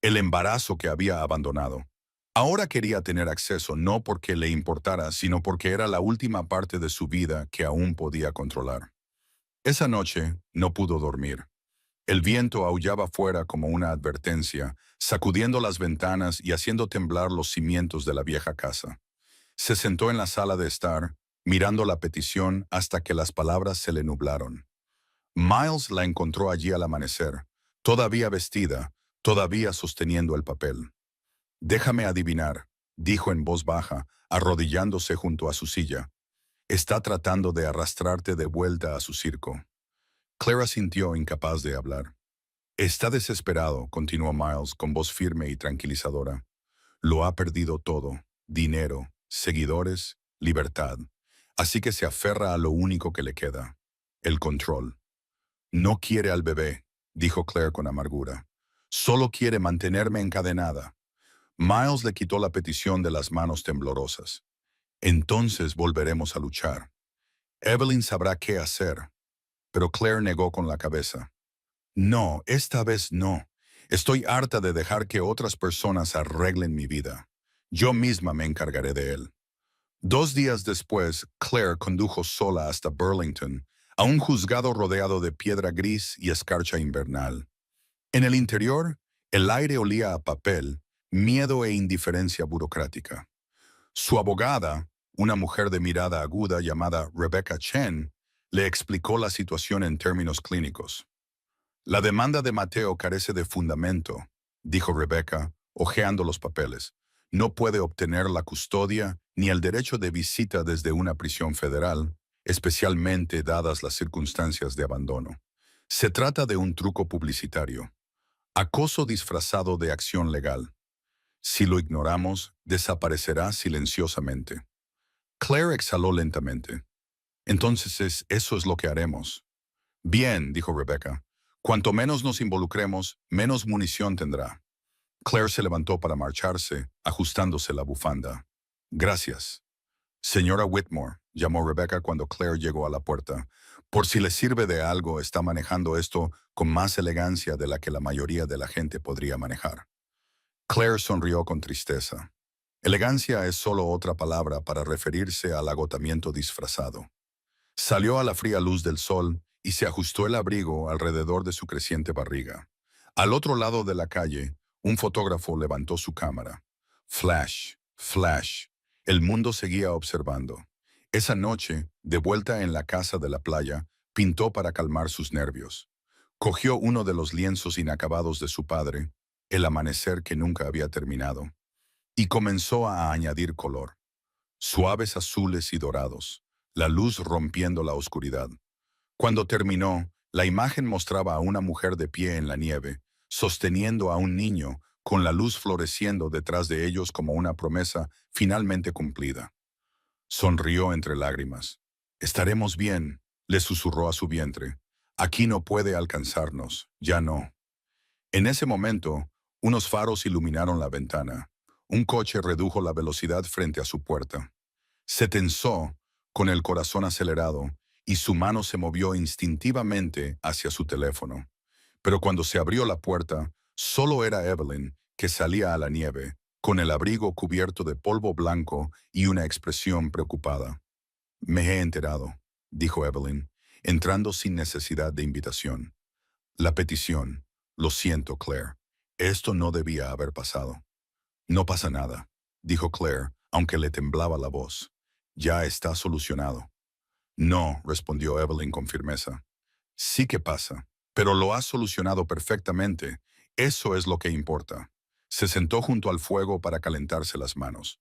El embarazo que había abandonado. Ahora quería tener acceso no porque le importara, sino porque era la última parte de su vida que aún podía controlar. Esa noche no pudo dormir. El viento aullaba fuera como una advertencia, sacudiendo las ventanas y haciendo temblar los cimientos de la vieja casa. Se sentó en la sala de estar, mirando la petición hasta que las palabras se le nublaron. Miles la encontró allí al amanecer, todavía vestida, todavía sosteniendo el papel. «Déjame adivinar», dijo en voz baja, arrodillándose junto a su silla. «Está tratando de arrastrarte de vuelta a su circo». Clara sintió incapaz de hablar. «Está desesperado», continuó Miles con voz firme y tranquilizadora. «Lo ha perdido todo, dinero, seguidores, libertad. Así que se aferra a lo único que le queda, el control. No quiere al bebé», dijo Claire con amargura. «Solo quiere mantenerme encadenada». Miles le quitó la petición de las manos temblorosas. «Entonces volveremos a luchar. Evelyn sabrá qué hacer». Pero Claire negó con la cabeza. «No, esta vez no. Estoy harta de dejar que otras personas arreglen mi vida. Yo misma me encargaré de él». 2 días después, Claire condujo sola hasta Burlington, a un juzgado rodeado de piedra gris y escarcha invernal. En el interior, el aire olía a papel, miedo e indiferencia burocrática. Su abogada, una mujer de mirada aguda llamada Rebecca Chen, le explicó la situación en términos clínicos. La demanda de Mateo carece de fundamento, dijo Rebecca, hojeando los papeles. No puede obtener la custodia ni el derecho de visita desde una prisión federal, especialmente dadas las circunstancias de abandono. Se trata de un truco publicitario, acoso disfrazado de acción legal. Si lo ignoramos, desaparecerá silenciosamente. Claire exhaló lentamente. Entonces eso es lo que haremos. Bien, dijo Rebecca. Cuanto menos nos involucremos, menos munición tendrá. Claire se levantó para marcharse, ajustándose la bufanda. Gracias. Señora Whitmore, llamó Rebecca cuando Claire llegó a la puerta. Por si le sirve de algo, está manejando esto con más elegancia de la que la mayoría de la gente podría manejar. Claire sonrió con tristeza. Elegancia es solo otra palabra para referirse al agotamiento disfrazado. Salió a la fría luz del sol y se ajustó el abrigo alrededor de su creciente barriga. Al otro lado de la calle, un fotógrafo levantó su cámara. Flash, flash. El mundo seguía observando. Esa noche, de vuelta en la casa de la playa, pintó para calmar sus nervios. Cogió uno de los lienzos inacabados de su padre, el amanecer que nunca había terminado, y comenzó a añadir color. Suaves azules y dorados, la luz rompiendo la oscuridad. Cuando terminó, la imagen mostraba a una mujer de pie en la nieve, sosteniendo a un niño, con la luz floreciendo detrás de ellos como una promesa finalmente cumplida. Sonrió entre lágrimas. «Estaremos bien», le susurró a su vientre. «Aquí no puede alcanzarnos, ya no». En ese momento, unos faros iluminaron la ventana. Un coche redujo la velocidad frente a su puerta. Se tensó, con el corazón acelerado, y su mano se movió instintivamente hacia su teléfono. Pero cuando se abrió la puerta, solo era Evelyn, que salía a la nieve, con el abrigo cubierto de polvo blanco y una expresión preocupada. «Me he enterado», dijo Evelyn, entrando sin necesidad de invitación. «La petición. Lo siento, Claire. Esto no debía haber pasado». «No pasa nada», dijo Claire, aunque le temblaba la voz. «Ya está solucionado». «No», respondió Evelyn con firmeza. «Sí que pasa, pero lo has solucionado perfectamente. Eso es lo que importa». Se sentó junto al fuego para calentarse las manos.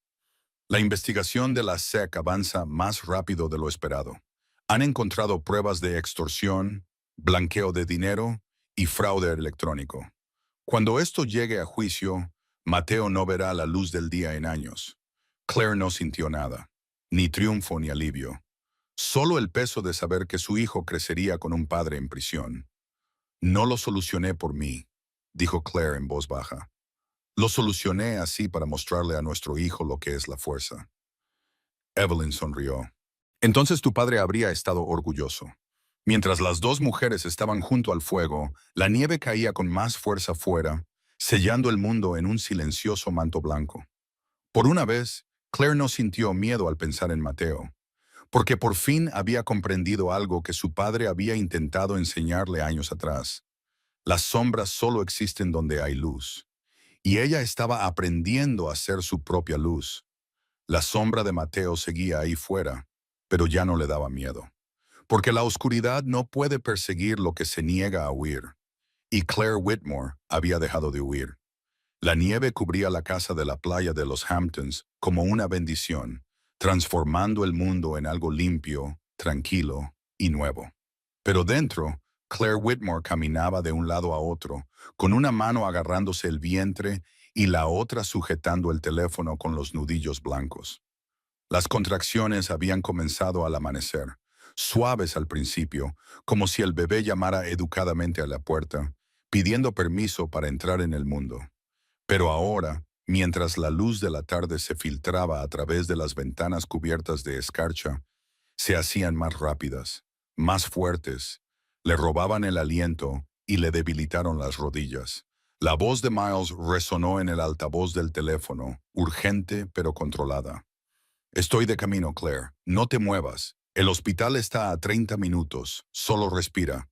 «La investigación de la SEC avanza más rápido de lo esperado. Han encontrado pruebas de extorsión, blanqueo de dinero y fraude electrónico. Cuando esto llegue a juicio, Mateo no verá la luz del día en años». Claire no sintió nada, ni triunfo ni alivio. Solo el peso de saber que su hijo crecería con un padre en prisión. «No lo solucioné por mí», dijo Claire en voz baja. «Lo solucioné así para mostrarle a nuestro hijo lo que es la fuerza». Evelyn sonrió. «Entonces tu padre habría estado orgulloso». Mientras las dos mujeres estaban junto al fuego, la nieve caía con más fuerza fuera, sellando el mundo en un silencioso manto blanco. Por una vez, Claire no sintió miedo al pensar en Mateo, porque por fin había comprendido algo que su padre había intentado enseñarle años atrás. Las sombras solo existen donde hay luz. Y ella estaba aprendiendo a ser su propia luz. La sombra de Mateo seguía ahí fuera, pero ya no le daba miedo. Porque la oscuridad no puede perseguir lo que se niega a huir. Y Claire Whitmore había dejado de huir. La nieve cubría la casa de la playa de los Hamptons como una bendición, transformando el mundo en algo limpio, tranquilo y nuevo. Pero dentro, Claire Whitmore caminaba de un lado a otro, con una mano agarrándose el vientre y la otra sujetando el teléfono con los nudillos blancos. Las contracciones habían comenzado al amanecer, suaves al principio, como si el bebé llamara educadamente a la puerta, pidiendo permiso para entrar en el mundo. Pero ahora, mientras la luz de la tarde se filtraba a través de las ventanas cubiertas de escarcha, se hacían más rápidas, más fuertes, le robaban el aliento y le debilitaron las rodillas. La voz de Miles resonó en el altavoz del teléfono, urgente pero controlada. «Estoy de camino, Claire. No te muevas. El hospital está a 30 minutos. Solo respira.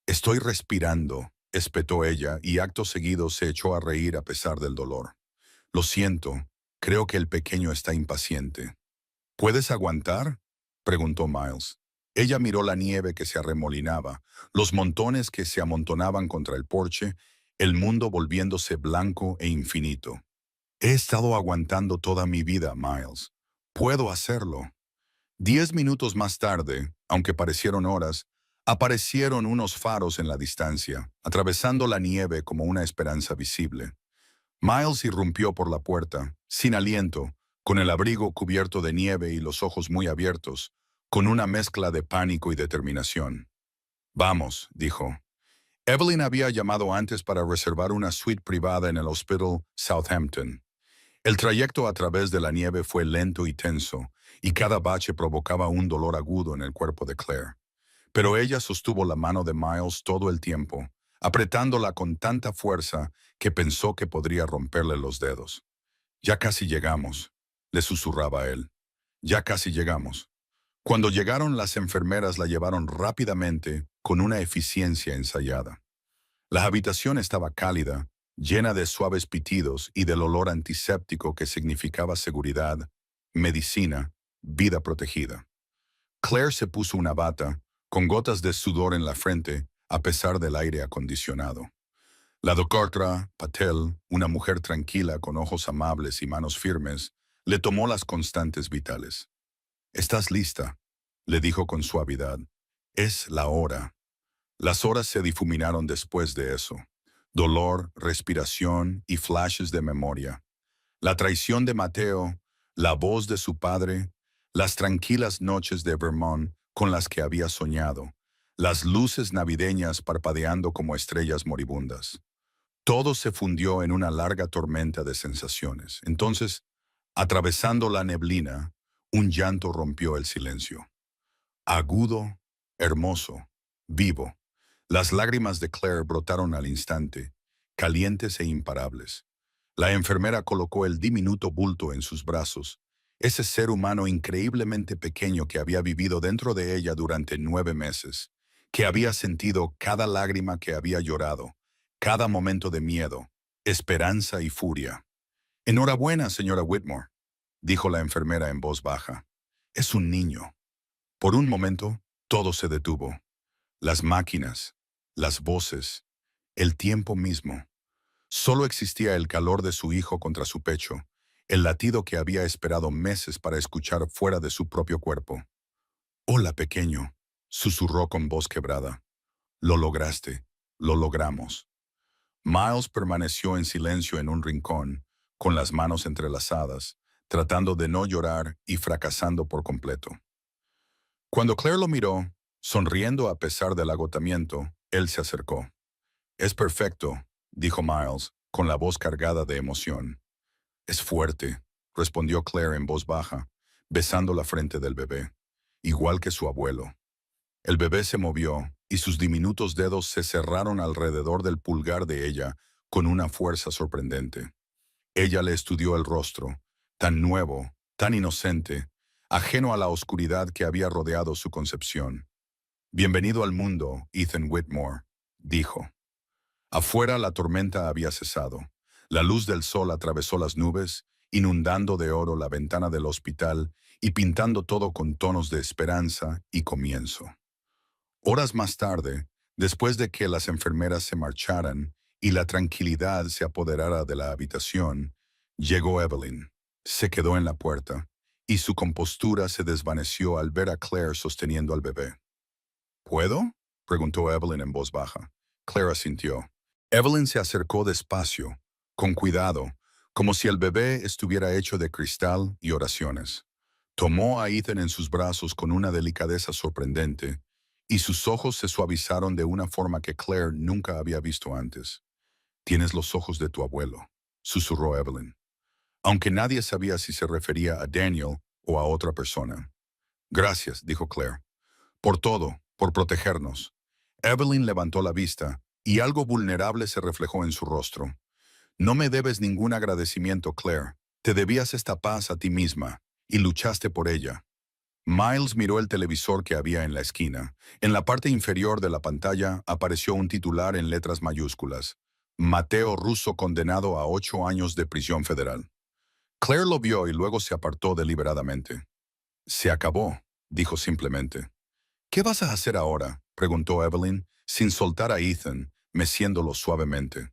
Estoy respirando, espetó ella, y acto seguido se echó a reír a pesar del dolor. Lo siento, creo que el pequeño está impaciente. ¿Puedes aguantar?, preguntó Miles. Ella miró la nieve que se arremolinaba, los montones que se amontonaban contra el porche, el mundo volviéndose blanco e infinito. He estado aguantando toda mi vida, Miles. Puedo hacerlo. 10 minutos más tarde, aunque parecieron horas, aparecieron unos faros en la distancia, atravesando la nieve como una esperanza visible. Miles irrumpió por la puerta, sin aliento, con el abrigo cubierto de nieve y los ojos muy abiertos, con una mezcla de pánico y determinación. Vamos, dijo. Evelyn había llamado antes para reservar una suite privada en el Hospital Southampton. El trayecto a través de la nieve fue lento y tenso, y cada bache provocaba un dolor agudo en el cuerpo de Claire. Pero ella sostuvo la mano de Miles todo el tiempo, apretándola con tanta fuerza que pensó que podría romperle los dedos. Ya casi llegamos, le susurraba él. Ya casi llegamos. Cuando llegaron, las enfermeras la llevaron rápidamente con una eficiencia ensayada. La habitación estaba cálida, llena de suaves pitidos y del olor antiséptico que significaba seguridad, medicina, vida protegida. Claire se puso una bata, con gotas de sudor en la frente, a pesar del aire acondicionado. La doctora Patel, una mujer tranquila con ojos amables y manos firmes, le tomó las constantes vitales. «¿Estás lista?», le dijo con suavidad. «Es la hora». Las horas se difuminaron después de eso. Dolor, respiración y flashes de memoria. La traición de Mateo, la voz de su padre, las tranquilas noches de Vermont con las que había soñado, las luces navideñas parpadeando como estrellas moribundas. Todo se fundió en una larga tormenta de sensaciones. Entonces, atravesando la neblina, un llanto rompió el silencio. Agudo, hermoso, vivo. Las lágrimas de Claire brotaron al instante, calientes e imparables. La enfermera colocó el diminuto bulto en sus brazos, ese ser humano increíblemente pequeño que había vivido dentro de ella durante 9 meses, que había sentido cada lágrima que había llorado, cada momento de miedo, esperanza y furia. «Enhorabuena, señora Whitmore», dijo la enfermera en voz baja. «Es un niño». Por un momento, todo se detuvo. Las máquinas, las voces, el tiempo mismo. Solo existía el calor de su hijo contra su pecho, el latido que había esperado meses para escuchar fuera de su propio cuerpo. «Hola, pequeño», susurró con voz quebrada. «Lo lograste, lo logramos». Miles permaneció en silencio en un rincón, con las manos entrelazadas, tratando de no llorar y fracasando por completo. Cuando Claire lo miró, sonriendo a pesar del agotamiento, él se acercó. «Es perfecto», dijo Miles, con la voz cargada de emoción. «Es fuerte», respondió Claire en voz baja, besando la frente del bebé, igual que su abuelo. El bebé se movió, y sus diminutos dedos se cerraron alrededor del pulgar de ella con una fuerza sorprendente. Ella le estudió el rostro, tan nuevo, tan inocente, ajeno a la oscuridad que había rodeado su concepción. «Bienvenido al mundo, Ethan Whitmore», dijo. Afuera la tormenta había cesado. La luz del sol atravesó las nubes, inundando de oro la ventana del hospital y pintando todo con tonos de esperanza y comienzo. Horas más tarde, después de que las enfermeras se marcharan y la tranquilidad se apoderara de la habitación, llegó Evelyn. Se quedó en la puerta, y su compostura se desvaneció al ver a Claire sosteniendo al bebé. «¿Puedo?», preguntó Evelyn en voz baja. Claire asintió. Evelyn se acercó despacio, con cuidado, como si el bebé estuviera hecho de cristal y oraciones. Tomó a Ethan en sus brazos con una delicadeza sorprendente, y sus ojos se suavizaron de una forma que Claire nunca había visto antes. «Tienes los ojos de tu abuelo», susurró Evelyn, aunque nadie sabía si se refería a Daniel o a otra persona. «Gracias», dijo Claire, «por todo, por protegernos». Evelyn levantó la vista, y algo vulnerable se reflejó en su rostro. «No me debes ningún agradecimiento, Claire. Te debías esta paz a ti misma, y luchaste por ella». Miles miró el televisor que había en la esquina. En la parte inferior de la pantalla apareció un titular en letras mayúsculas. Mateo Russo condenado a 8 años de prisión federal. Claire lo vio y luego se apartó deliberadamente. Se acabó, dijo simplemente. ¿Qué vas a hacer ahora?, preguntó Evelyn, sin soltar a Ethan, meciéndolo suavemente.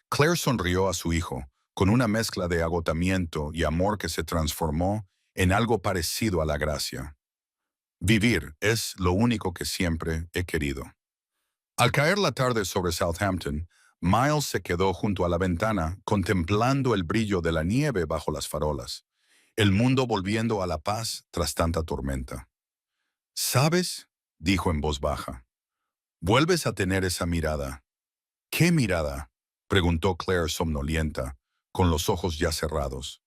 Claire sonrió a su hijo, con una mezcla de agotamiento y amor que se transformó en algo parecido a la gracia. Vivir es lo único que siempre he querido. Al caer la tarde sobre Southampton, Miles se quedó junto a la ventana contemplando el brillo de la nieve bajo las farolas, el mundo volviendo a la paz tras tanta tormenta. ¿Sabes?, dijo en voz baja. Vuelves a tener esa mirada. ¿Qué mirada?, preguntó Claire somnolienta, con los ojos ya cerrados.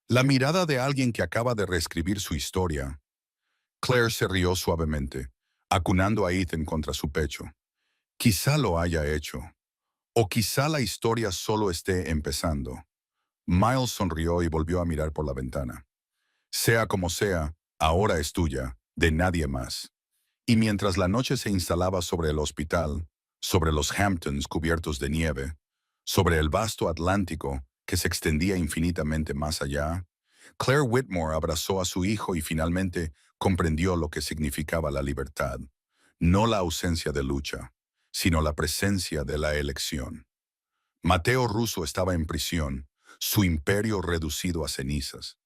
La mirada de alguien que acaba de reescribir su historia. Claire se rió suavemente, acunando a Ethan contra su pecho. Quizá lo haya hecho. O quizá la historia solo esté empezando. Miles sonrió y volvió a mirar por la ventana. Sea como sea, ahora es tuya, de nadie más. Y mientras la noche se instalaba sobre el hospital, sobre los Hamptons cubiertos de nieve, sobre el vasto Atlántico que se extendía infinitamente más allá, Claire Whitmore abrazó a su hijo y finalmente comprendió lo que significaba la libertad. No la ausencia de lucha, sino la presencia de la elección. Mateo Russo estaba en prisión, su imperio reducido a cenizas.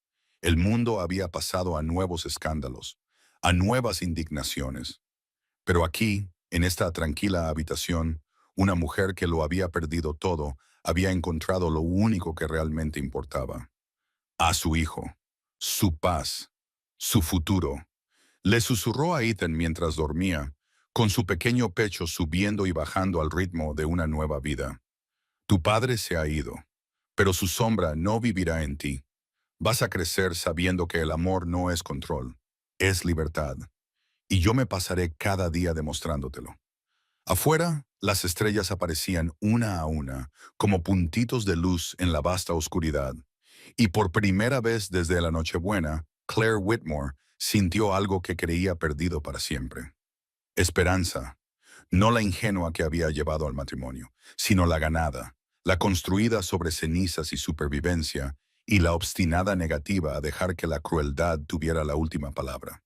El mundo había pasado a nuevos escándalos, a nuevas indignaciones. Pero aquí, en esta tranquila habitación, una mujer que lo había perdido todo había encontrado lo único que realmente importaba. A su hijo, su paz, su futuro. Le susurró a Ethan mientras dormía, con su pequeño pecho subiendo y bajando al ritmo de una nueva vida. Tu padre se ha ido, pero su sombra no vivirá en ti. Vas a crecer sabiendo que el amor no es control, es libertad. Y yo me pasaré cada día demostrándotelo. Afuera, las estrellas aparecían una a una, como puntitos de luz en la vasta oscuridad. Y por primera vez desde la Nochebuena, Claire Whitmore sintió algo que creía perdido para siempre. Esperanza, no la ingenua que había llevado al matrimonio, sino la ganada, la construida sobre cenizas y supervivencia, y la obstinada negativa a dejar que la crueldad tuviera la última palabra.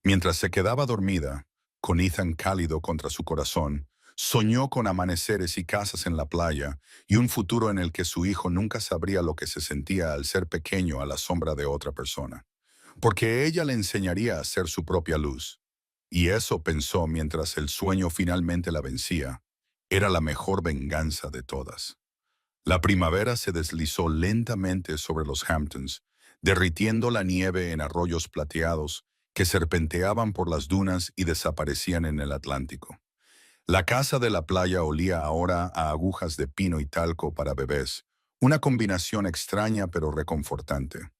Mientras se quedaba dormida, con Ethan cálido contra su corazón, soñó con amaneceres y casas en la playa y un futuro en el que su hijo nunca sabría lo que se sentía al ser pequeño a la sombra de otra persona, porque ella le enseñaría a ser su propia luz. Y eso pensó mientras el sueño finalmente la vencía, era la mejor venganza de todas. La primavera se deslizó lentamente sobre los Hamptons, derritiendo la nieve en arroyos plateados que serpenteaban por las dunas y desaparecían en el Atlántico. La casa de la playa olía ahora a agujas de pino y talco para bebés, una combinación extraña pero reconfortante.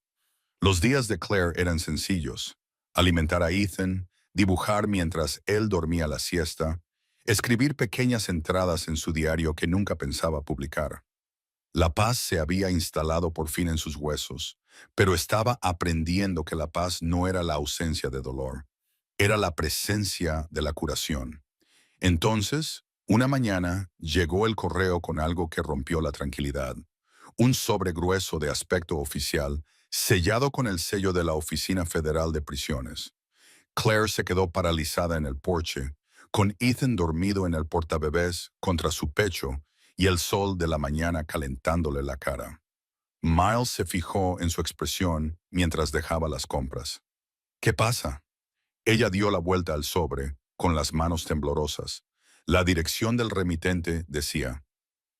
Los días de Claire eran sencillos: alimentar a Ethan, dibujar mientras él dormía la siesta, escribir pequeñas entradas en su diario que nunca pensaba publicar. La paz se había instalado por fin en sus huesos, pero estaba aprendiendo que la paz no era la ausencia de dolor, era la presencia de la curación. Entonces, una mañana, llegó el correo con algo que rompió la tranquilidad. Un sobre grueso de aspecto oficial, sellado con el sello de la Oficina Federal de Prisiones. Claire se quedó paralizada en el porche, con Ethan dormido en el portabebés contra su pecho y el sol de la mañana calentándole la cara. Miles se fijó en su expresión mientras dejaba las compras. ¿Qué pasa? Ella dio la vuelta al sobre, con las manos temblorosas. La dirección del remitente decía: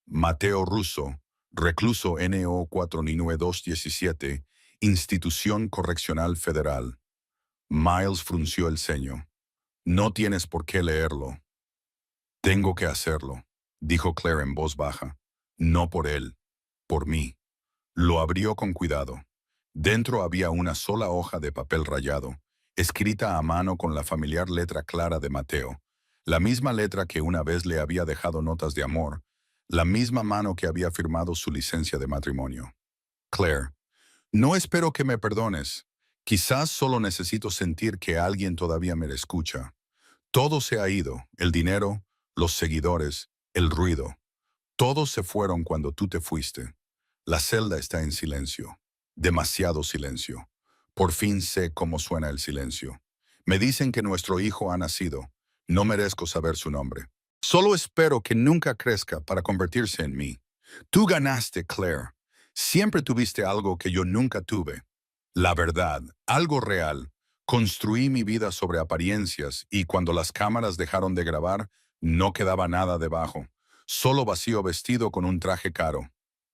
Mateo Russo, recluso NO 49217, Institución Correccional Federal. Miles frunció el ceño. No tienes por qué leerlo. Tengo que hacerlo, dijo Claire en voz baja. No por él, por mí. Lo abrió con cuidado. Dentro había una sola hoja de papel rayado, escrita a mano con la familiar letra clara de Mateo, la misma letra que una vez le había dejado notas de amor, la misma mano que había firmado su licencia de matrimonio. Claire, no espero que me perdones, Quizás solo necesito sentir que alguien todavía me escucha. Todo se ha ido, el dinero, los seguidores, el ruido. Todos se fueron cuando tú te fuiste. La celda está en silencio. Demasiado silencio. Por fin sé cómo suena el silencio. Me dicen que nuestro hijo ha nacido. No merezco saber su nombre. Solo espero que nunca crezca para convertirse en mí. Tú ganaste, Claire. Siempre tuviste algo que yo nunca tuve. La verdad, algo real. Construí mi vida sobre apariencias y cuando las cámaras dejaron de grabar, no quedaba nada debajo. Solo vacío vestido con un traje caro.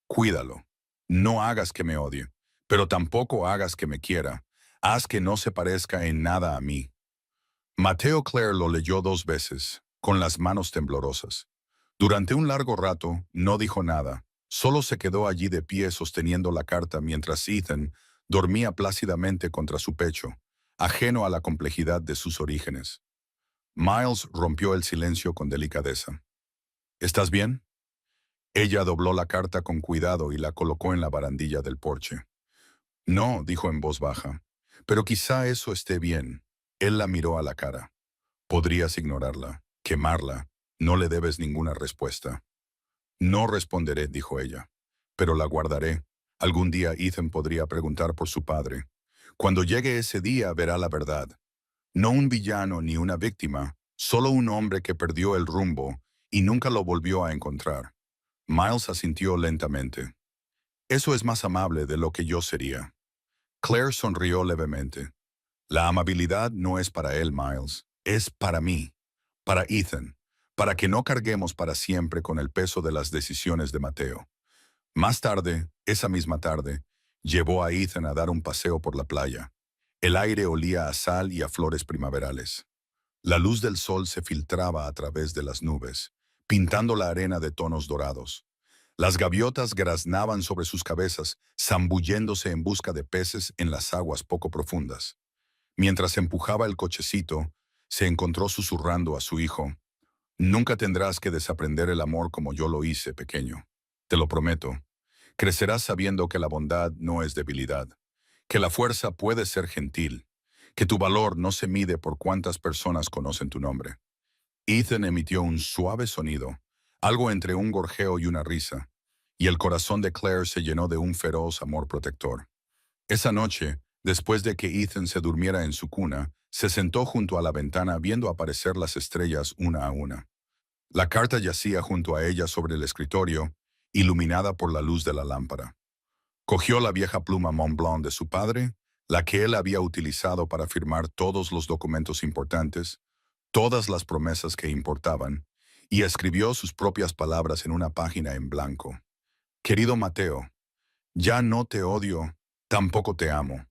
Cuídalo. No hagas que me odie, pero tampoco hagas que me quiera. Haz que no se parezca en nada a mí. Mateo Claire lo leyó 2 veces, con las manos temblorosas. Durante un largo rato, no dijo nada. Solo se quedó allí de pie sosteniendo la carta mientras Ethan dormía plácidamente contra su pecho, ajeno a la complejidad de sus orígenes. Miles rompió el silencio con delicadeza. ¿Estás bien? Ella dobló la carta con cuidado y la colocó en la barandilla del porche. No, dijo en voz baja, pero quizá eso esté bien. Él la miró a la cara. Podrías ignorarla, quemarla. No le debes ninguna respuesta. No responderé, dijo ella, pero la guardaré. Algún día Ethan podría preguntar por su padre. Cuando llegue ese día verá la verdad. No un villano ni una víctima, solo un hombre que perdió el rumbo y nunca lo volvió a encontrar. Miles asintió lentamente. Eso es más amable de lo que yo sería. Claire sonrió levemente. La amabilidad no es para él, Miles. Es para mí, para Ethan, para que no carguemos para siempre con el peso de las decisiones de Mateo. Más tarde, esa misma tarde, llevó a Ethan a dar un paseo por la playa. El aire olía a sal y a flores primaverales. La luz del sol se filtraba a través de las nubes, pintando la arena de tonos dorados. Las gaviotas graznaban sobre sus cabezas, zambulléndose en busca de peces en las aguas poco profundas. Mientras empujaba el cochecito, se encontró susurrando a su hijo. Nunca tendrás que desaprender el amor como yo lo hice, pequeño. Te lo prometo. Crecerás sabiendo que la bondad no es debilidad, que la fuerza puede ser gentil, que tu valor no se mide por cuántas personas conocen tu nombre. Ethan emitió un suave sonido, algo entre un gorjeo y una risa, y el corazón de Claire se llenó de un feroz amor protector. Esa noche, después de que Ethan se durmiera en su cuna, se sentó junto a la ventana viendo aparecer las estrellas una a una. La carta yacía junto a ella sobre el escritorio, iluminada por la luz de la lámpara. Cogió la vieja pluma Montblanc de su padre, la que él había utilizado para firmar todos los documentos importantes, todas las promesas que importaban, y escribió sus propias palabras en una página en blanco. Querido Mateo, ya no te odio, tampoco te amo.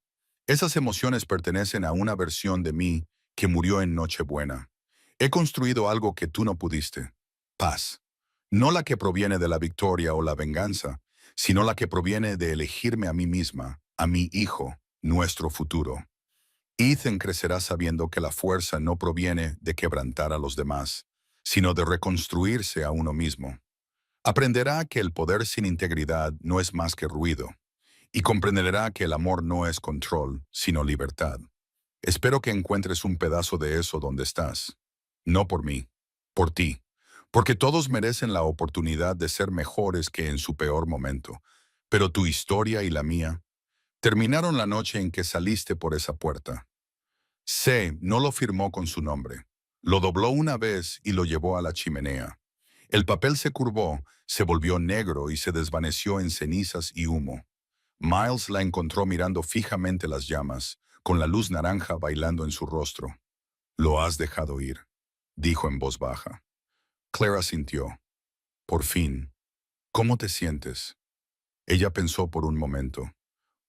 Esas emociones pertenecen a una versión de mí que murió en Nochebuena. He construido algo que tú no pudiste. Paz. No la que proviene de la victoria o la venganza, sino la que proviene de elegirme a mí misma, a mi hijo, nuestro futuro. Ethan crecerá sabiendo que la fuerza no proviene de quebrantar a los demás, sino de reconstruirse a uno mismo. Aprenderá que el poder sin integridad no es más que ruido, y comprenderá que el amor no es control, sino libertad. Espero que encuentres un pedazo de eso donde estás. No por mí, por ti, porque todos merecen la oportunidad de ser mejores que en su peor momento, pero tu historia y la mía terminaron la noche en que saliste por esa puerta. C no lo firmó con su nombre. Lo dobló una vez y lo llevó a la chimenea. El papel se curvó, se volvió negro y se desvaneció en cenizas y humo. Miles la encontró mirando fijamente las llamas, con la luz naranja bailando en su rostro. «Lo has dejado ir», dijo en voz baja. Clara sintió. «Por fin. ¿Cómo te sientes?» Ella pensó por un momento,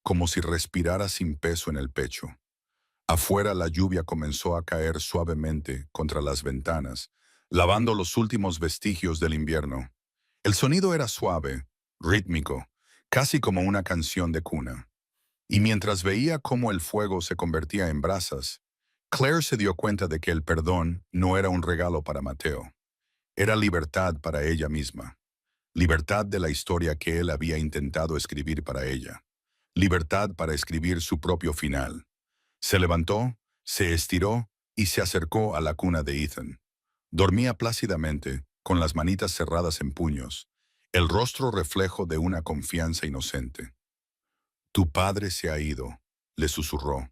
como si respirara sin peso en el pecho. Afuera la lluvia comenzó a caer suavemente contra las ventanas, lavando los últimos vestigios del invierno. El sonido era suave, rítmico, casi como una canción de cuna. Y mientras veía cómo el fuego se convertía en brasas, Claire se dio cuenta de que el perdón no era un regalo para Mateo. Era libertad para ella misma. Libertad de la historia que él había intentado escribir para ella. Libertad para escribir su propio final. Se levantó, se estiró y se acercó a la cuna de Ethan. Dormía plácidamente, con las manitas cerradas en puños, el rostro reflejo de una confianza inocente. Tu padre se ha ido, le susurró,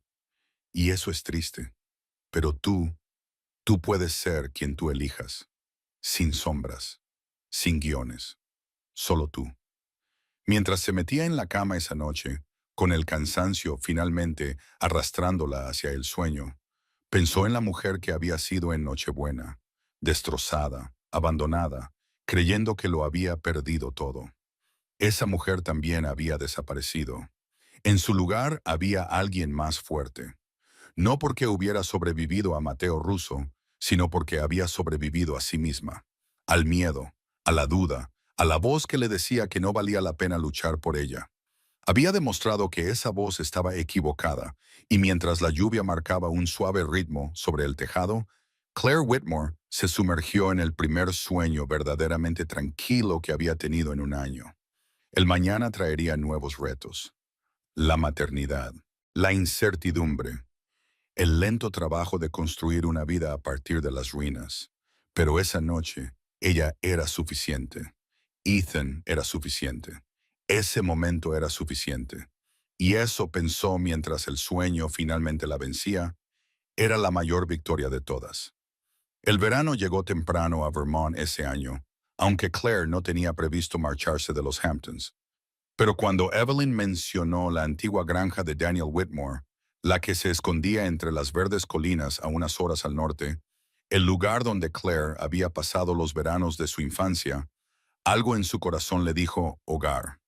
y eso es triste. Pero tú puedes ser quien tú elijas, sin sombras, sin guiones, solo tú. Mientras se metía en la cama esa noche, con el cansancio finalmente arrastrándola hacia el sueño, pensó en la mujer que había sido en Nochebuena, destrozada, abandonada, creyendo que lo había perdido todo. Esa mujer también había desaparecido. En su lugar había alguien más fuerte. No porque hubiera sobrevivido a Mateo Russo, sino porque había sobrevivido a sí misma, al miedo, a la duda, a la voz que le decía que no valía la pena luchar por ella. Había demostrado que esa voz estaba equivocada, y mientras la lluvia marcaba un suave ritmo sobre el tejado, Claire Whitmore se sumergió en el primer sueño verdaderamente tranquilo que había tenido en un año. El mañana traería nuevos retos. La maternidad, la incertidumbre, el lento trabajo de construir una vida a partir de las ruinas. Pero esa noche, ella era suficiente. Ethan era suficiente. Ese momento era suficiente. Y eso pensó mientras el sueño finalmente la vencía, era la mayor victoria de todas. El verano llegó temprano a Vermont ese año, aunque Claire no tenía previsto marcharse de los Hamptons. Pero cuando Evelyn mencionó la antigua granja de Daniel Whitmore, la que se escondía entre las verdes colinas a unas horas al norte, el lugar donde Claire había pasado los veranos de su infancia, algo en su corazón le dijo hogar.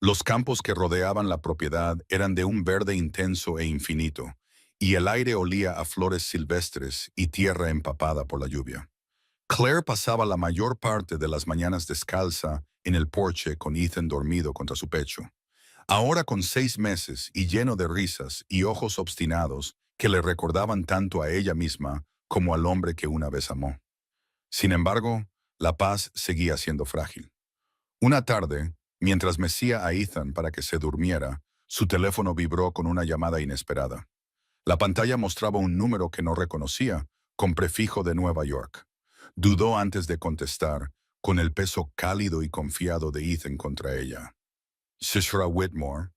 Los campos que rodeaban la propiedad eran de un verde intenso e infinito, y el aire olía a flores silvestres y tierra empapada por la lluvia. Claire pasaba la mayor parte de las mañanas descalza en el porche con Ethan dormido contra su pecho. Ahora con 6 meses y lleno de risas y ojos obstinados que le recordaban tanto a ella misma como al hombre que una vez amó. Sin embargo, la paz seguía siendo frágil. Una tarde, mientras mecía a Ethan para que se durmiera, su teléfono vibró con una llamada inesperada. La pantalla mostraba un número que no reconocía, con prefijo de Nueva York. Dudó antes de contestar, con el peso cálido y confiado de Ethan contra ella. Cishra Whitmore.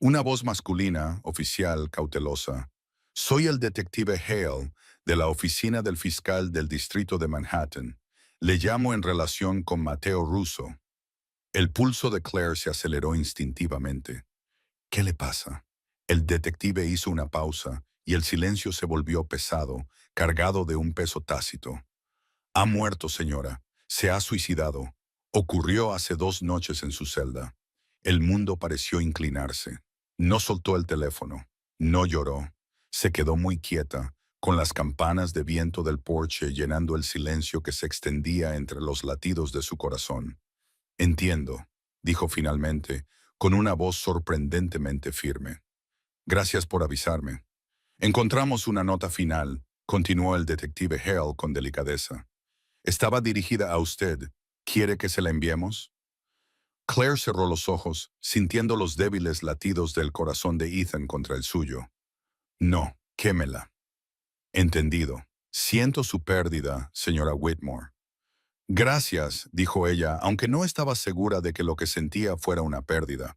Una voz masculina, oficial, cautelosa. Soy el detective Hale, de la oficina del fiscal del distrito de Manhattan. Le llamo en relación con Mateo Russo. El pulso de Claire se aceleró instintivamente. ¿Qué le pasa? El detective hizo una pausa y el silencio se volvió pesado, cargado de un peso tácito. Ha muerto, señora. Se ha suicidado. Ocurrió hace 2 noches en su celda. El mundo pareció inclinarse. No soltó el teléfono. No lloró. Se quedó muy quieta, con las campanas de viento del porche llenando el silencio que se extendía entre los latidos de su corazón. Entiendo, dijo finalmente, con una voz sorprendentemente firme. Gracias por avisarme. Encontramos una nota final, continuó el detective Hale con delicadeza. Estaba dirigida a usted. ¿Quiere que se la enviemos? Claire cerró los ojos, sintiendo los débiles latidos del corazón de Ethan contra el suyo. No, quémela. Entendido. Siento su pérdida, señora Whitmore. Gracias, dijo ella, aunque no estaba segura de que lo que sentía fuera una pérdida.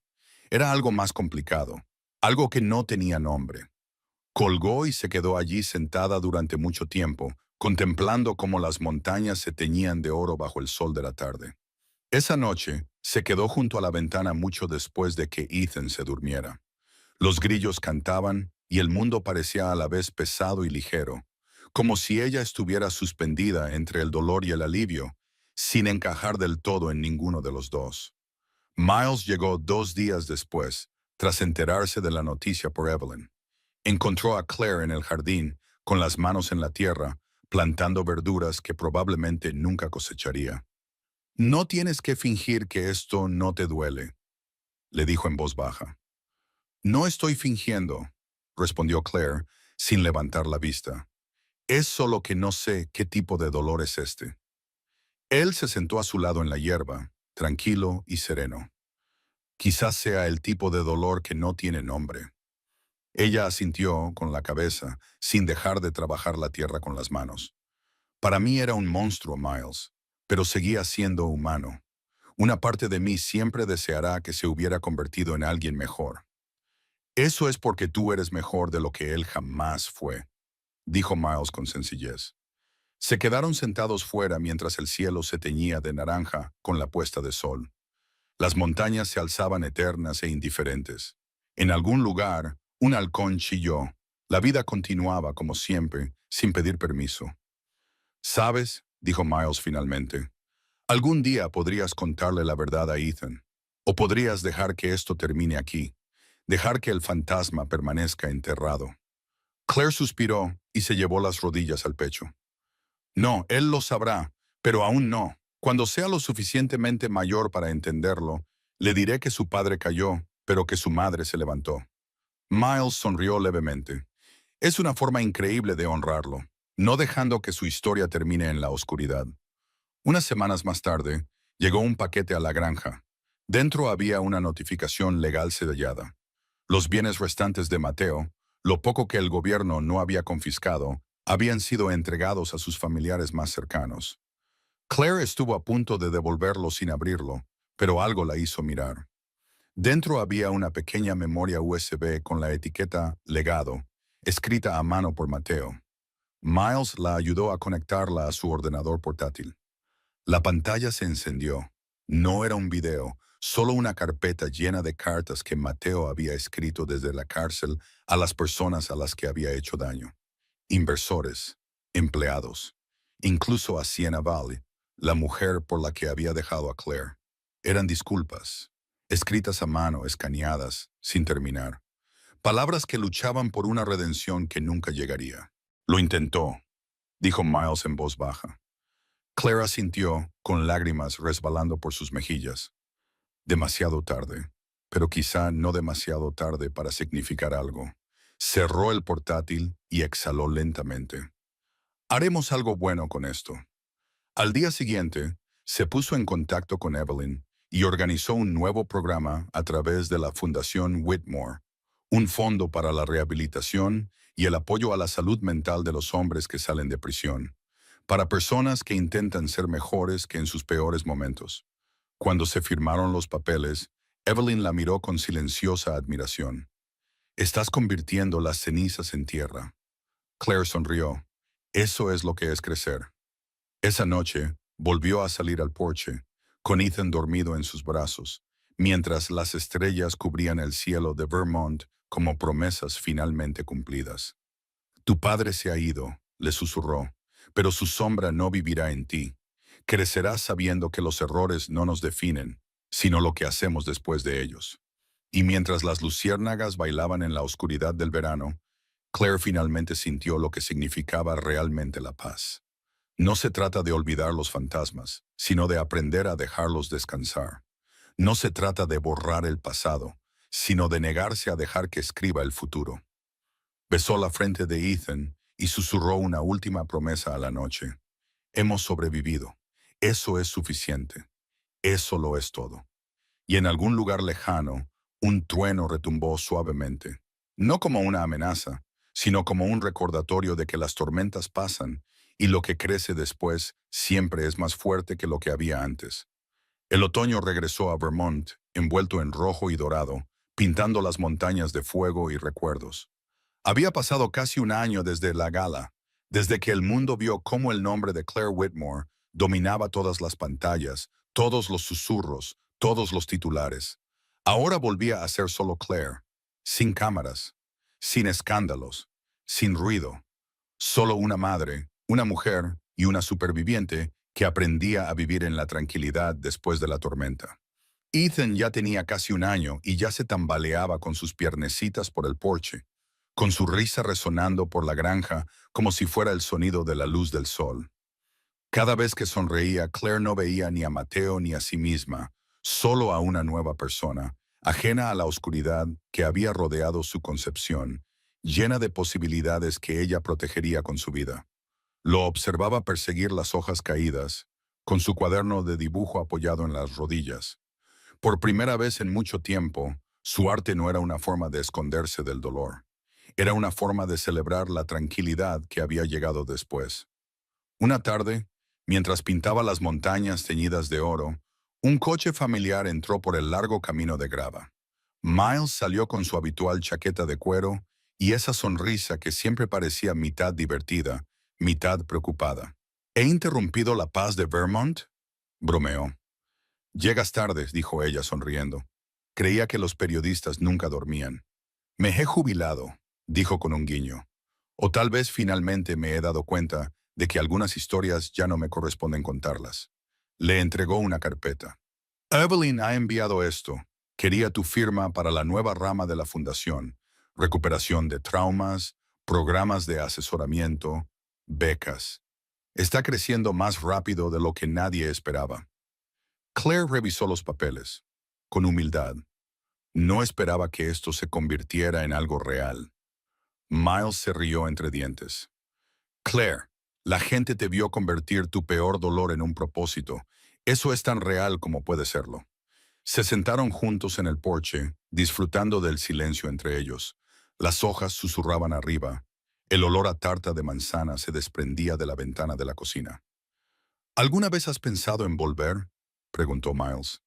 Era algo más complicado, algo que no tenía nombre. Colgó y se quedó allí sentada durante mucho tiempo, contemplando cómo las montañas se teñían de oro bajo el sol de la tarde. Esa noche, se quedó junto a la ventana mucho después de que Ethan se durmiera. Los grillos cantaban y el mundo parecía a la vez pesado y ligero, como si ella estuviera suspendida entre el dolor y el alivio, sin encajar del todo en ninguno de los dos. Miles llegó 2 días después, tras enterarse de la noticia por Evelyn. Encontró a Claire en el jardín, con las manos en la tierra, plantando verduras que probablemente nunca cosecharía. No tienes que fingir que esto no te duele, le dijo en voz baja. No estoy fingiendo, respondió Claire, sin levantar la vista. Es solo que no sé qué tipo de dolor es este. Él se sentó a su lado en la hierba, tranquilo y sereno. Quizás sea el tipo de dolor que no tiene nombre. Ella asintió con la cabeza, sin dejar de trabajar la tierra con las manos. Para mí era un monstruo, Miles, pero seguía siendo humano. Una parte de mí siempre deseará que se hubiera convertido en alguien mejor. Eso es porque tú eres mejor de lo que él jamás fue, dijo Miles con sencillez. Se quedaron sentados fuera mientras el cielo se teñía de naranja con la puesta de sol. Las montañas se alzaban eternas e indiferentes. En algún lugar, un halcón chilló. La vida continuaba como siempre, sin pedir permiso. ¿Sabes?, dijo Miles finalmente. Algún día podrías contarle la verdad a Ethan. O podrías dejar que esto termine aquí. Dejar que el fantasma permanezca enterrado. Claire suspiró y se llevó las rodillas al pecho. No, él lo sabrá, pero aún no. Cuando sea lo suficientemente mayor para entenderlo, le diré que su padre cayó, pero que su madre se levantó. Miles sonrió levemente. Es una forma increíble de honrarlo, no dejando que su historia termine en la oscuridad. Unas semanas más tarde, llegó un paquete a la granja. Dentro había una notificación legal sellada. Los bienes restantes de Mateo, lo poco que el gobierno no había confiscado, habían sido entregados a sus familiares más cercanos. Claire estuvo a punto de devolverlo sin abrirlo, pero algo la hizo mirar. Dentro había una pequeña memoria USB con la etiqueta «Legado», escrita a mano por Mateo. Miles la ayudó a conectarla a su ordenador portátil. La pantalla se encendió. No era un video, solo una carpeta llena de cartas que Mateo había escrito desde la cárcel a las personas a las que había hecho daño. Inversores, empleados, incluso a Sienna Valley, la mujer por la que había dejado a Claire. Eran disculpas, escritas a mano, escaneadas, sin terminar. Palabras que luchaban por una redención que nunca llegaría. Lo intentó, dijo Miles en voz baja. Claire asintió, con lágrimas resbalando por sus mejillas. Demasiado tarde, pero quizá no demasiado tarde para significar algo. Cerró el portátil y exhaló lentamente. Haremos algo bueno con esto. Al día siguiente, se puso en contacto con Evelyn y organizó un nuevo programa a través de la Fundación Whitmore, un fondo para la rehabilitación y el apoyo a la salud mental de los hombres que salen de prisión, para personas que intentan ser mejores que en sus peores momentos. Cuando se firmaron los papeles, Evelyn la miró con silenciosa admiración. Estás convirtiendo las cenizas en tierra. Claire sonrió. Eso es lo que es crecer. Esa noche, volvió a salir al porche, con Ethan dormido en sus brazos, mientras las estrellas cubrían el cielo de Vermont como promesas finalmente cumplidas. Tu padre se ha ido, le susurró, pero su sombra no vivirá en ti. Crecerás sabiendo que los errores no nos definen, sino lo que hacemos después de ellos. Y mientras las luciérnagas bailaban en la oscuridad del verano, Claire finalmente sintió lo que significaba realmente la paz. No se trata de olvidar los fantasmas, sino de aprender a dejarlos descansar. No se trata de borrar el pasado, sino de negarse a dejar que escriba el futuro. Besó la frente de Ethan y susurró una última promesa a la noche. Hemos sobrevivido. Eso es suficiente. Eso lo es todo. Y en algún lugar lejano, un trueno retumbó suavemente. No como una amenaza, sino como un recordatorio de que las tormentas pasan y lo que crece después siempre es más fuerte que lo que había antes. El otoño regresó a Vermont, envuelto en rojo y dorado, pintando las montañas de fuego y recuerdos. Había pasado casi un año desde la gala, desde que el mundo vio cómo el nombre de Claire Whitmore dominaba todas las pantallas, todos los susurros, todos los titulares. Ahora volvía a ser solo Claire, sin cámaras, sin escándalos, sin ruido. Solo una madre, una mujer y una superviviente que aprendía a vivir en la tranquilidad después de la tormenta. Ethan ya tenía casi un año y ya se tambaleaba con sus piernecitas por el porche, con su risa resonando por la granja como si fuera el sonido de la luz del sol. Cada vez que sonreía, Claire no veía ni a Mateo ni a sí misma, solo a una nueva persona, ajena a la oscuridad que había rodeado su concepción, llena de posibilidades que ella protegería con su vida. Lo observaba perseguir las hojas caídas, con su cuaderno de dibujo apoyado en las rodillas. Por primera vez en mucho tiempo, su arte no era una forma de esconderse del dolor. Era una forma de celebrar la tranquilidad que había llegado después. Una tarde, mientras pintaba las montañas teñidas de oro, un coche familiar entró por el largo camino de grava. Miles salió con su habitual chaqueta de cuero y esa sonrisa que siempre parecía mitad divertida, mitad preocupada. ¿He interrumpido la paz de Vermont?, bromeó. Llegas tarde, dijo ella sonriendo. Creía que los periodistas nunca dormían. Me he jubilado, dijo con un guiño. O tal vez finalmente me he dado cuenta de que algunas historias ya no me corresponden contarlas. Le entregó una carpeta. Evelyn ha enviado esto. Quería tu firma para la nueva rama de la fundación. Recuperación de traumas, programas de asesoramiento, becas. Está creciendo más rápido de lo que nadie esperaba. Claire revisó los papeles. Con humildad. No esperaba que esto se convirtiera en algo real. Miles se rió entre dientes. Claire, la gente te vio convertir tu peor dolor en un propósito. Eso es tan real como puede serlo. Se sentaron juntos en el porche, disfrutando del silencio entre ellos. Las hojas susurraban arriba. El olor a tarta de manzana se desprendía de la ventana de la cocina. ¿Alguna vez has pensado en volver?, preguntó Miles.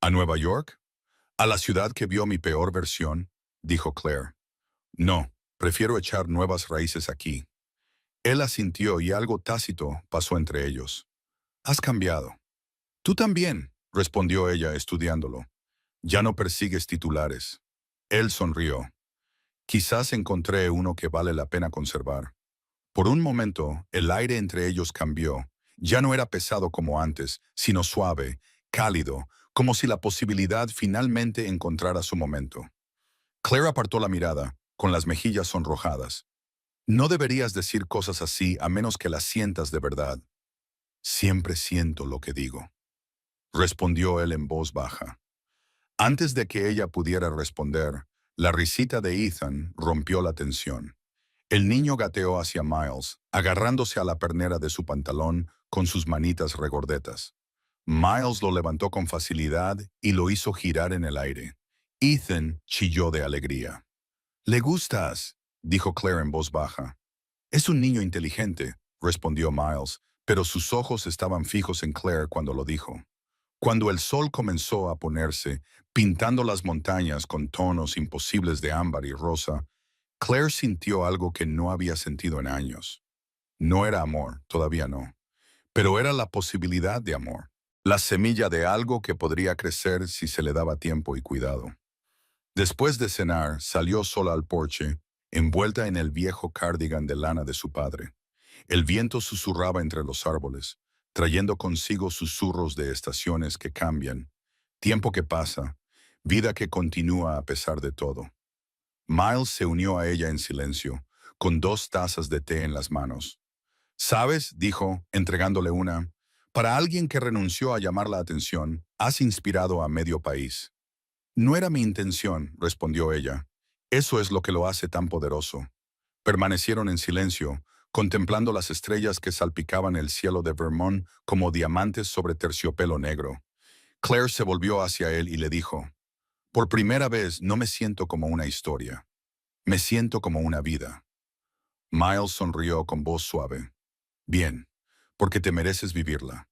¿A Nueva York? ¿A la ciudad que vio mi peor versión?, dijo Claire. No, prefiero echar nuevas raíces aquí. Él asintió y algo tácito pasó entre ellos. Has cambiado. Tú también, respondió ella estudiándolo. Ya no persigues titulares. Él sonrió. Quizás encontré uno que vale la pena conservar. Por un momento, el aire entre ellos cambió. Ya no era pesado como antes, sino suave, cálido, como si la posibilidad finalmente encontrara su momento. Claire apartó la mirada, con las mejillas sonrojadas. No deberías decir cosas así a menos que las sientas de verdad. Siempre siento lo que digo, respondió él en voz baja. Antes de que ella pudiera responder, la risita de Ethan rompió la tensión. El niño gateó hacia Miles, agarrándose a la pernera de su pantalón con sus manitas regordetas. Miles lo levantó con facilidad y lo hizo girar en el aire. Ethan chilló de alegría. «Le gustas», dijo Claire en voz baja. «Es un niño inteligente», respondió Miles, pero sus ojos estaban fijos en Claire cuando lo dijo. Cuando el sol comenzó a ponerse, pintando las montañas con tonos imposibles de ámbar y rosa, Claire sintió algo que no había sentido en años. No era amor, todavía no, pero era la posibilidad de amor, la semilla de algo que podría crecer si se le daba tiempo y cuidado. Después de cenar, salió sola al porche, envuelta en el viejo cardigan de lana de su padre. El viento susurraba entre los árboles, trayendo consigo susurros de estaciones que cambian, tiempo que pasa, vida que continúa a pesar de todo. Miles se unió a ella en silencio, con 2 tazas de té en las manos. «¿Sabes?», dijo, entregándole una, «para alguien que renunció a llamar la atención, has inspirado a medio país». «No era mi intención», respondió ella. «Eso es lo que lo hace tan poderoso». Permanecieron en silencio, contemplando las estrellas que salpicaban el cielo de Vermont como diamantes sobre terciopelo negro. Claire se volvió hacia él y le dijo, «Por primera vez no me siento como una historia. Me siento como una vida». Miles sonrió con voz suave. «Bien, porque te mereces vivirla».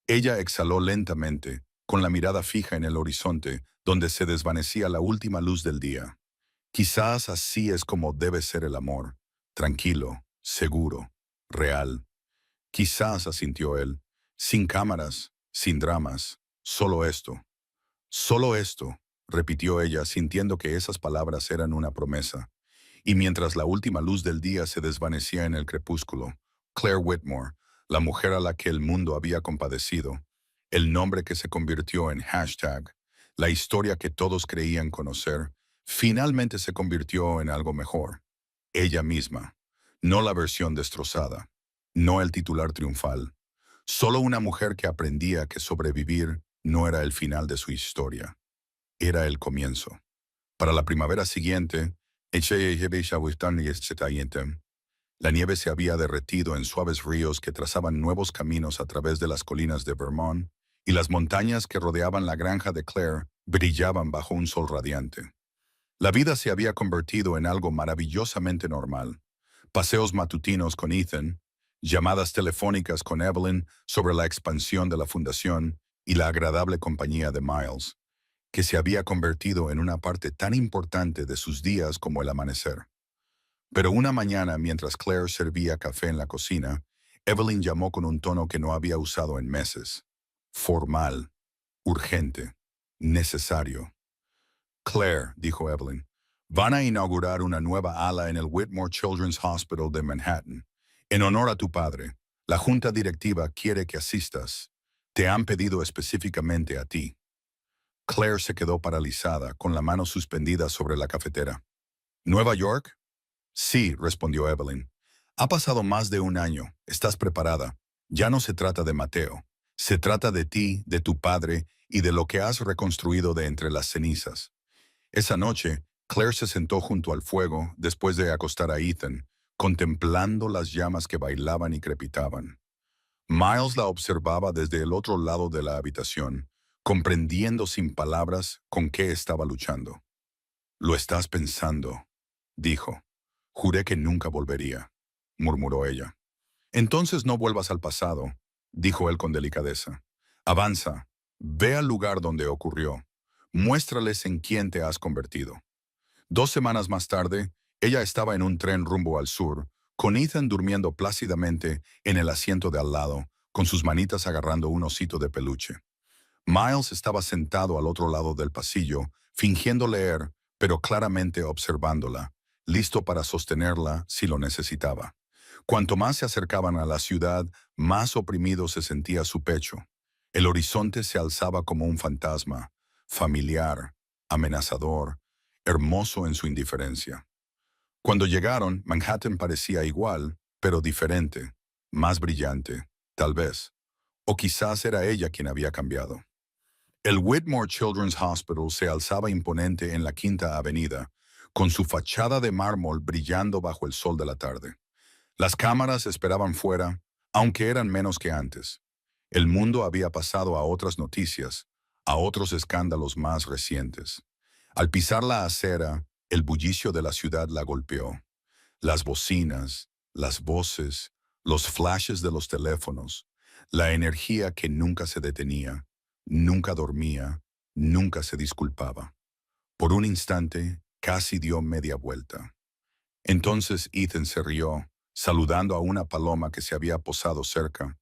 Ella exhaló lentamente, con la mirada fija en el horizonte, donde se desvanecía la última luz del día. Quizás así es como debe ser el amor, tranquilo, seguro, real. Quizás, asintió él, sin cámaras, sin dramas, solo esto. Solo esto, repitió ella, sintiendo que esas palabras eran una promesa. Y mientras la última luz del día se desvanecía en el crepúsculo, Claire Whitmore, la mujer a la que el mundo había compadecido, el nombre que se convirtió en hashtag, la historia que todos creían conocer, finalmente se convirtió en algo mejor. Ella misma, no la versión destrozada, no el titular triunfal, solo una mujer que aprendía que sobrevivir no era el final de su historia, era el comienzo. Para la primavera siguiente, la nieve se había derretido en suaves ríos que trazaban nuevos caminos a través de las colinas de Vermont, y las montañas que rodeaban la granja de Claire brillaban bajo un sol radiante. La vida se había convertido en algo maravillosamente normal. Paseos matutinos con Ethan, llamadas telefónicas con Evelyn sobre la expansión de la fundación y la agradable compañía de Miles, que se había convertido en una parte tan importante de sus días como el amanecer. Pero una mañana, mientras Claire servía café en la cocina, Evelyn llamó con un tono que no había usado en meses. Formal, urgente, necesario. Claire, dijo Evelyn, van a inaugurar una nueva ala en el Whitmore Children's Hospital de Manhattan. En honor a tu padre, la junta directiva quiere que asistas. Te han pedido específicamente a ti. Claire se quedó paralizada, con la mano suspendida sobre la cafetera. ¿Nueva York? Sí, respondió Evelyn. Ha pasado más de un año. Estás preparada. Ya no se trata de Mateo. Se trata de ti, de tu padre y de lo que has reconstruido de entre las cenizas. Esa noche, Claire se sentó junto al fuego después de acostar a Ethan, contemplando las llamas que bailaban y crepitaban. Miles la observaba desde el otro lado de la habitación, comprendiendo sin palabras con qué estaba luchando. Lo estás pensando, dijo. Juré que nunca volvería, murmuró ella. Entonces no vuelvas al pasado, dijo él con delicadeza. Avanza, ve al lugar donde ocurrió. Muéstrales en quién te has convertido. 2 semanas más tarde, ella estaba en un tren rumbo al sur, con Ethan durmiendo plácidamente en el asiento de al lado, con sus manitas agarrando un osito de peluche. Miles estaba sentado al otro lado del pasillo, fingiendo leer, pero claramente observándola, listo para sostenerla si lo necesitaba. Cuanto más se acercaban a la ciudad, más oprimido se sentía su pecho. El horizonte se alzaba como un fantasma, familiar, amenazador, hermoso en su indiferencia. Cuando llegaron, Manhattan parecía igual, pero diferente, más brillante, tal vez. O quizás era ella quien había cambiado. El Whitmore Children's Hospital se alzaba imponente en la Quinta Avenida, con su fachada de mármol brillando bajo el sol de la tarde. Las cámaras esperaban fuera, aunque eran menos que antes. El mundo había pasado a otras noticias, a otros escándalos más recientes. Al pisar la acera, el bullicio de la ciudad la golpeó. Las bocinas, las voces, los flashes de los teléfonos, la energía que nunca se detenía, nunca dormía, nunca se disculpaba. Por un instante, casi dio media vuelta. Entonces Ethan se rió, saludando a una paloma que se había posado cerca,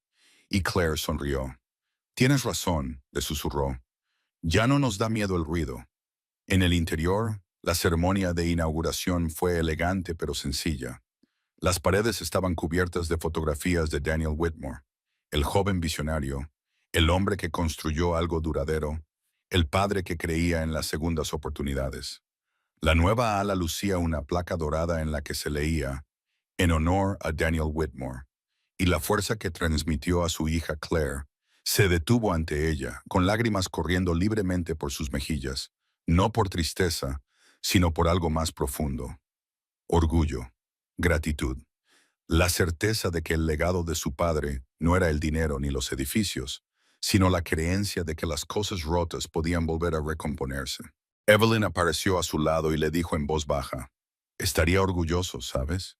y Claire sonrió. Tienes razón, le susurró. Ya no nos da miedo el ruido. En el interior, la ceremonia de inauguración fue elegante pero sencilla. Las paredes estaban cubiertas de fotografías de Daniel Whitmore, el joven visionario, el hombre que construyó algo duradero, el padre que creía en las segundas oportunidades. La nueva ala lucía una placa dorada en la que se leía, en honor a Daniel Whitmore, y la fuerza que transmitió a su hija Claire se detuvo ante ella, con lágrimas corriendo libremente por sus mejillas, no por tristeza, sino por algo más profundo. Orgullo, gratitud, la certeza de que el legado de su padre no era el dinero ni los edificios, sino la creencia de que las cosas rotas podían volver a recomponerse. Evelyn apareció a su lado y le dijo en voz baja, «Estaría orgulloso, ¿sabes?»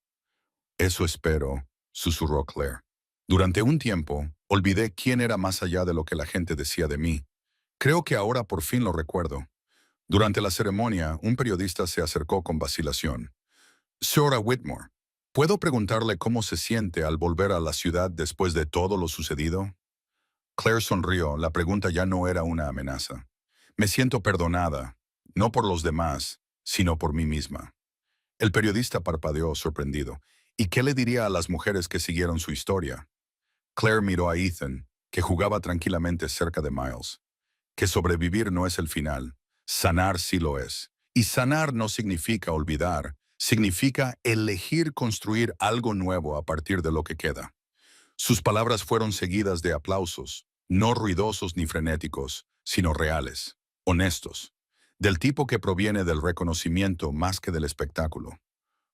«Eso espero», susurró Claire. «Durante un tiempo, olvidé quién era más allá de lo que la gente decía de mí. Creo que ahora por fin lo recuerdo». Durante la ceremonia, un periodista se acercó con vacilación. «Señora Whitmore, ¿puedo preguntarle cómo se siente al volver a la ciudad después de todo lo sucedido?» Claire sonrió, la pregunta ya no era una amenaza. «Me siento perdonada, no por los demás, sino por mí misma». El periodista parpadeó sorprendido. ¿Y qué le diría a las mujeres que siguieron su historia? Claire miró a Ethan, que jugaba tranquilamente cerca de Miles. Que sobrevivir no es el final, sanar sí lo es. Y sanar no significa olvidar, significa elegir construir algo nuevo a partir de lo que queda. Sus palabras fueron seguidas de aplausos, no ruidosos ni frenéticos, sino reales, honestos, del tipo que proviene del reconocimiento más que del espectáculo.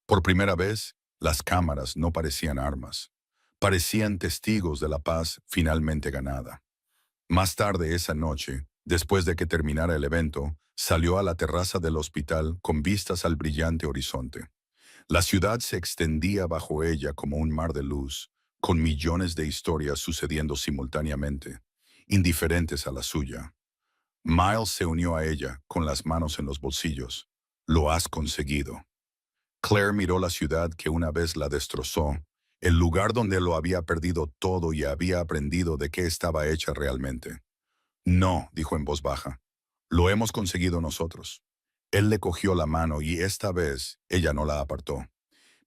Por primera vez, las cámaras no parecían armas, parecían testigos de la paz finalmente ganada. Más tarde esa noche, Después de que terminara el evento, salió a la terraza del hospital con vistas al brillante horizonte. La ciudad se extendía bajo ella como un mar de luz, con millones de historias sucediendo simultáneamente, indiferentes a la suya. Miles se unió a ella, con las manos en los bolsillos. Lo has conseguido. Claire miró la ciudad que una vez la destrozó, el lugar donde lo había perdido todo y había aprendido de qué estaba hecha realmente. No, dijo en voz baja. Lo hemos conseguido nosotros. Él le cogió la mano y esta vez ella no la apartó.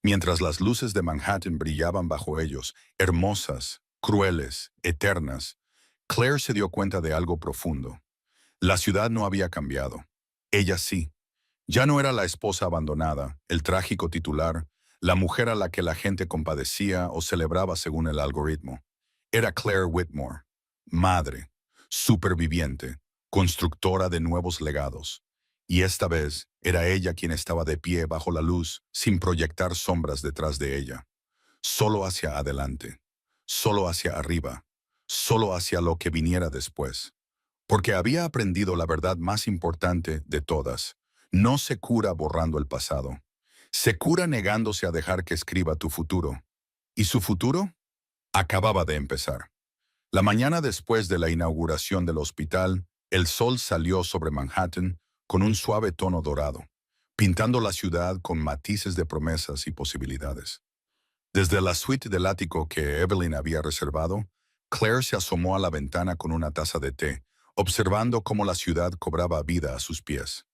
Mientras las luces de Manhattan brillaban bajo ellos, hermosas, crueles, eternas, Claire se dio cuenta de algo profundo. La ciudad no había cambiado. Ella sí. Ya no era la esposa abandonada, el trágico titular, la mujer a la que la gente compadecía o celebraba según el algoritmo. Era Claire Whitmore, madre, superviviente, constructora de nuevos legados. Y esta vez era ella quien estaba de pie bajo la luz, sin proyectar sombras detrás de ella. Solo hacia adelante, solo hacia arriba, solo hacia lo que viniera después. Porque había aprendido la verdad más importante de todas. No se cura borrando el pasado. Se cura negándose a dejar que escriba tu futuro. ¿Y su futuro? Acababa de empezar. La mañana después de la inauguración del hospital, el sol salió sobre Manhattan con un suave tono dorado, pintando la ciudad con matices de promesas y posibilidades. Desde la suite del ático que Evelyn había reservado, Claire se asomó a la ventana con una taza de té, observando cómo la ciudad cobraba vida a sus pies.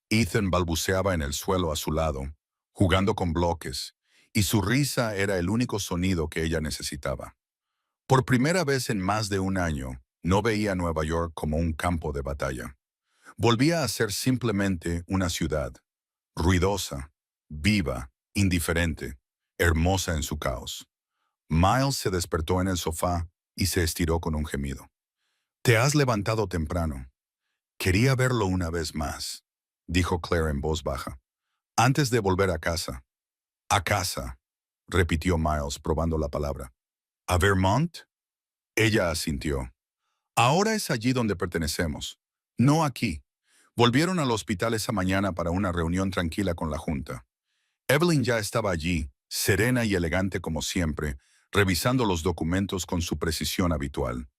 Ethan balbuceaba en el suelo a su lado, jugando con bloques, y su risa era el único sonido que ella necesitaba. Por primera vez en más de un año, no veía Nueva York como un campo de batalla. Volvía a ser simplemente una ciudad, ruidosa, viva, indiferente, hermosa en su caos. Miles se despertó en el sofá y se estiró con un gemido. «Te has levantado temprano. Quería verlo una vez más», dijo Claire en voz baja. «Antes de volver a casa». «A casa», repitió Miles probando la palabra. «¿A Vermont?» Ella asintió. «Ahora es allí donde pertenecemos. No aquí». Volvieron al hospital esa mañana para una reunión tranquila con la junta. Evelyn ya estaba allí, serena y elegante como siempre, revisando los documentos con su precisión habitual.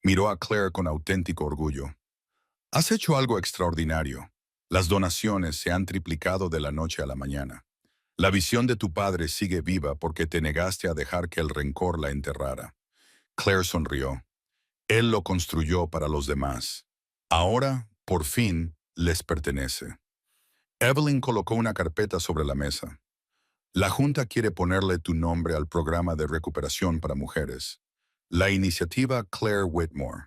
Miró a Claire con auténtico orgullo. «Has hecho algo extraordinario. Las donaciones se han triplicado de la noche a la mañana. La visión de tu padre sigue viva porque te negaste a dejar que el rencor la enterrara». Claire sonrió. Él lo construyó para los demás. Ahora, por fin, les pertenece. Evelyn colocó una carpeta sobre la mesa. La Junta quiere ponerle tu nombre al programa de recuperación para mujeres. La iniciativa Claire Whitmore.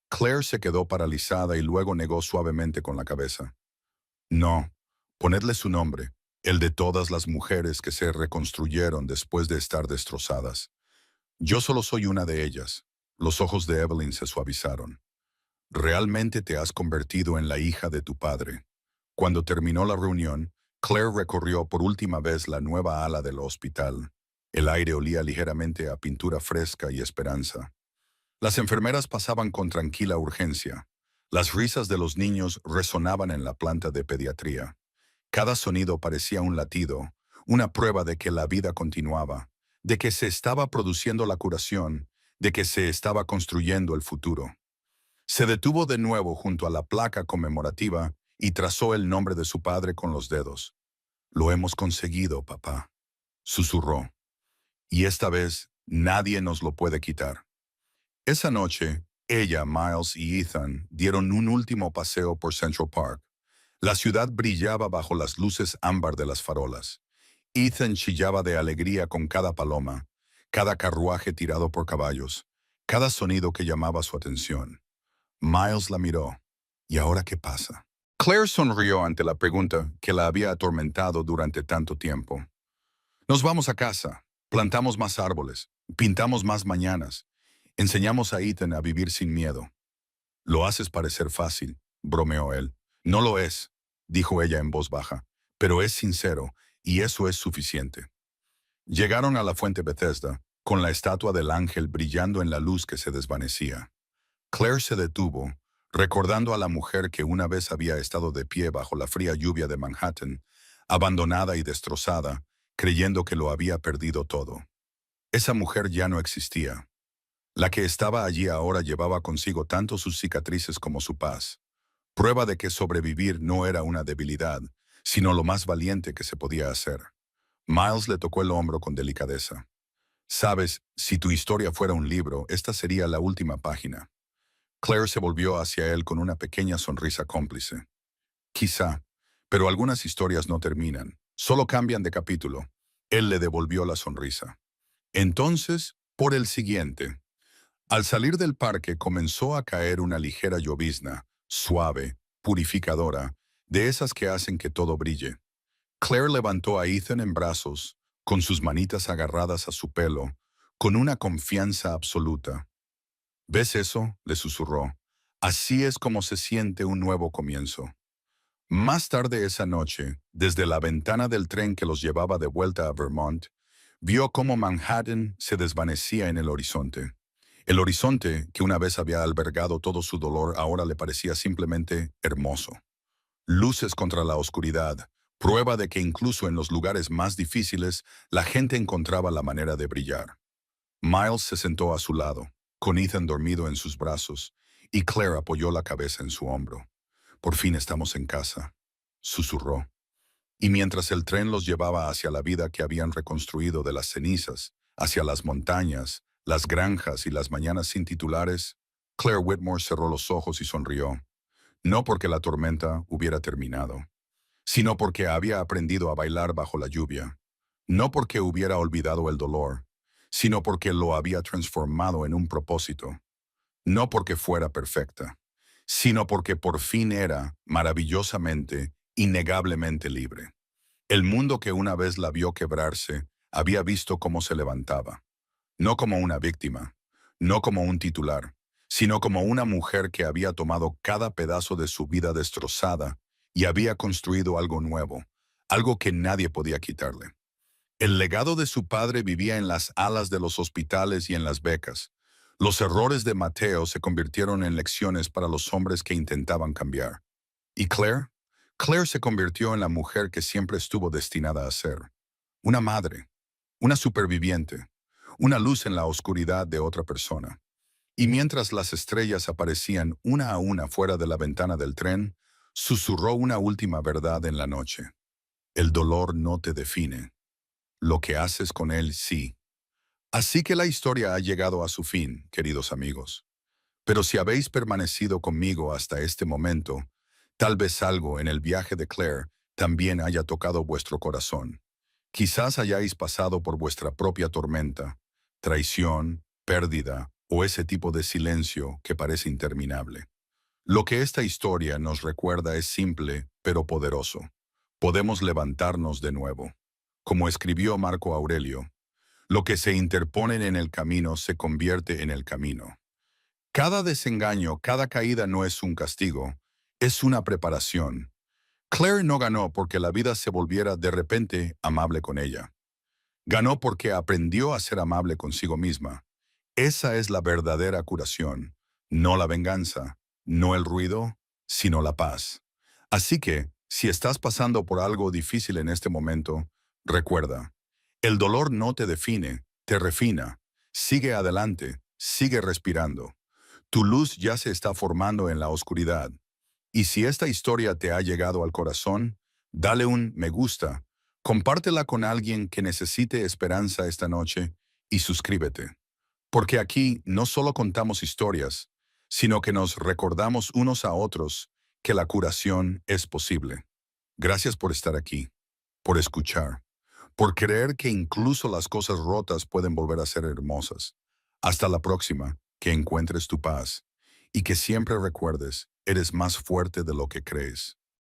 Claire se quedó paralizada y luego negó suavemente con la cabeza. No, ponedle su nombre, el de todas las mujeres que se reconstruyeron después de estar destrozadas. Yo solo soy una de ellas. Los ojos de Evelyn se suavizaron. Realmente te has convertido en la hija de tu padre. Cuando terminó la reunión, Claire recorrió por última vez la nueva ala del hospital. El aire olía ligeramente a pintura fresca y esperanza. Las enfermeras pasaban con tranquila urgencia. Las risas de los niños resonaban en la planta de pediatría. Cada sonido parecía un latido, una prueba de que la vida continuaba, de que se estaba produciendo la curación, de que se estaba construyendo el futuro. Se detuvo de nuevo junto a la placa conmemorativa y trazó el nombre de su padre con los dedos. «Lo hemos conseguido, papá», susurró. «Y esta vez nadie nos lo puede quitar». Esa noche, ella, Miles y Ethan dieron un último paseo por Central Park. La ciudad brillaba bajo las luces ámbar de las farolas. Ethan chillaba de alegría con cada paloma, cada carruaje tirado por caballos, cada sonido que llamaba su atención. Miles la miró. ¿Y ahora qué pasa? Claire sonrió ante la pregunta que la había atormentado durante tanto tiempo. «Nos vamos a casa, plantamos más árboles, pintamos más mañanas, enseñamos a Ethan a vivir sin miedo». «Lo haces parecer fácil», bromeó él. «No lo es», dijo ella en voz baja, «pero es sincero, y eso es suficiente». Llegaron a la fuente Bethesda, con la estatua del ángel brillando en la luz que se desvanecía. Claire se detuvo, recordando a la mujer que una vez había estado de pie bajo la fría lluvia de Manhattan, abandonada y destrozada, creyendo que lo había perdido todo. Esa mujer ya no existía. La que estaba allí ahora llevaba consigo tanto sus cicatrices como su paz, prueba de que sobrevivir no era una debilidad, sino lo más valiente que se podía hacer. Miles le tocó el hombro con delicadeza. Sabes, si tu historia fuera un libro, esta sería la última página. Claire se volvió hacia él con una pequeña sonrisa cómplice. Quizá, pero algunas historias no terminan, solo cambian de capítulo. Él le devolvió la sonrisa. Entonces, por el siguiente. Al salir del parque comenzó a caer una ligera llovizna, suave, purificadora, de esas que hacen que todo brille. Claire levantó a Ethan en brazos, con sus manitas agarradas a su pelo, con una confianza absoluta. ¿Ves eso?, le susurró. Así es como se siente un nuevo comienzo. Más tarde esa noche, desde la ventana del tren que los llevaba de vuelta a Vermont, vio cómo Manhattan se desvanecía en el horizonte. El horizonte, que una vez había albergado todo su dolor, ahora le parecía simplemente hermoso. Luces contra la oscuridad, prueba de que incluso en los lugares más difíciles, la gente encontraba la manera de brillar. Miles se sentó a su lado, con Ethan dormido en sus brazos, y Claire apoyó la cabeza en su hombro. «Por fin estamos en casa», susurró. Y mientras el tren los llevaba hacia la vida que habían reconstruido de las cenizas, hacia las montañas, las granjas y las mañanas sin titulares, Claire Whitmore cerró los ojos y sonrió. No porque la tormenta hubiera terminado, sino porque había aprendido a bailar bajo la lluvia. No porque hubiera olvidado el dolor, sino porque lo había transformado en un propósito. No porque fuera perfecta, sino porque por fin era, maravillosamente, innegablemente libre. El mundo que una vez la vio quebrarse, había visto cómo se levantaba. No como una víctima, no como un titular, sino como una mujer que había tomado cada pedazo de su vida destrozada y había construido algo nuevo, algo que nadie podía quitarle. El legado de su padre vivía en las alas de los hospitales y en las becas. Los errores de Mateo se convirtieron en lecciones para los hombres que intentaban cambiar. ¿Y Claire? Claire se convirtió en la mujer que siempre estuvo destinada a ser. Una madre, una superviviente, una luz en la oscuridad de otra persona. Y mientras las estrellas aparecían una a una fuera de la ventana del tren, susurró una última verdad en la noche. El dolor no te define. Lo que haces con él sí. Así que la historia ha llegado a su fin, queridos amigos. Pero si habéis permanecido conmigo hasta este momento, tal vez algo en el viaje de Claire también haya tocado vuestro corazón. Quizás hayáis pasado por vuestra propia tormenta, traición, pérdida o ese tipo de silencio que parece interminable. Lo que esta historia nos recuerda es simple, pero poderoso. Podemos levantarnos de nuevo. Como escribió Marco Aurelio, lo que se interpone en el camino se convierte en el camino. Cada desengaño, cada caída no es un castigo, es una preparación. Claire no ganó porque la vida se volviera de repente amable con ella. Ganó porque aprendió a ser amable consigo misma. Esa es la verdadera curación, no la venganza, no el ruido, sino la paz. Así que, si estás pasando por algo difícil en este momento, recuerda, el dolor no te define, te refina. Sigue adelante, sigue respirando. Tu luz ya se está formando en la oscuridad. Y si esta historia te ha llegado al corazón, dale un me gusta, compártela con alguien que necesite esperanza esta noche y suscríbete. Porque aquí no solo contamos historias, sino que nos recordamos unos a otros que la curación es posible. Gracias por estar aquí, por escuchar, por creer que incluso las cosas rotas pueden volver a ser hermosas. Hasta la próxima, que encuentres tu paz y que siempre recuerdes, eres más fuerte de lo que crees.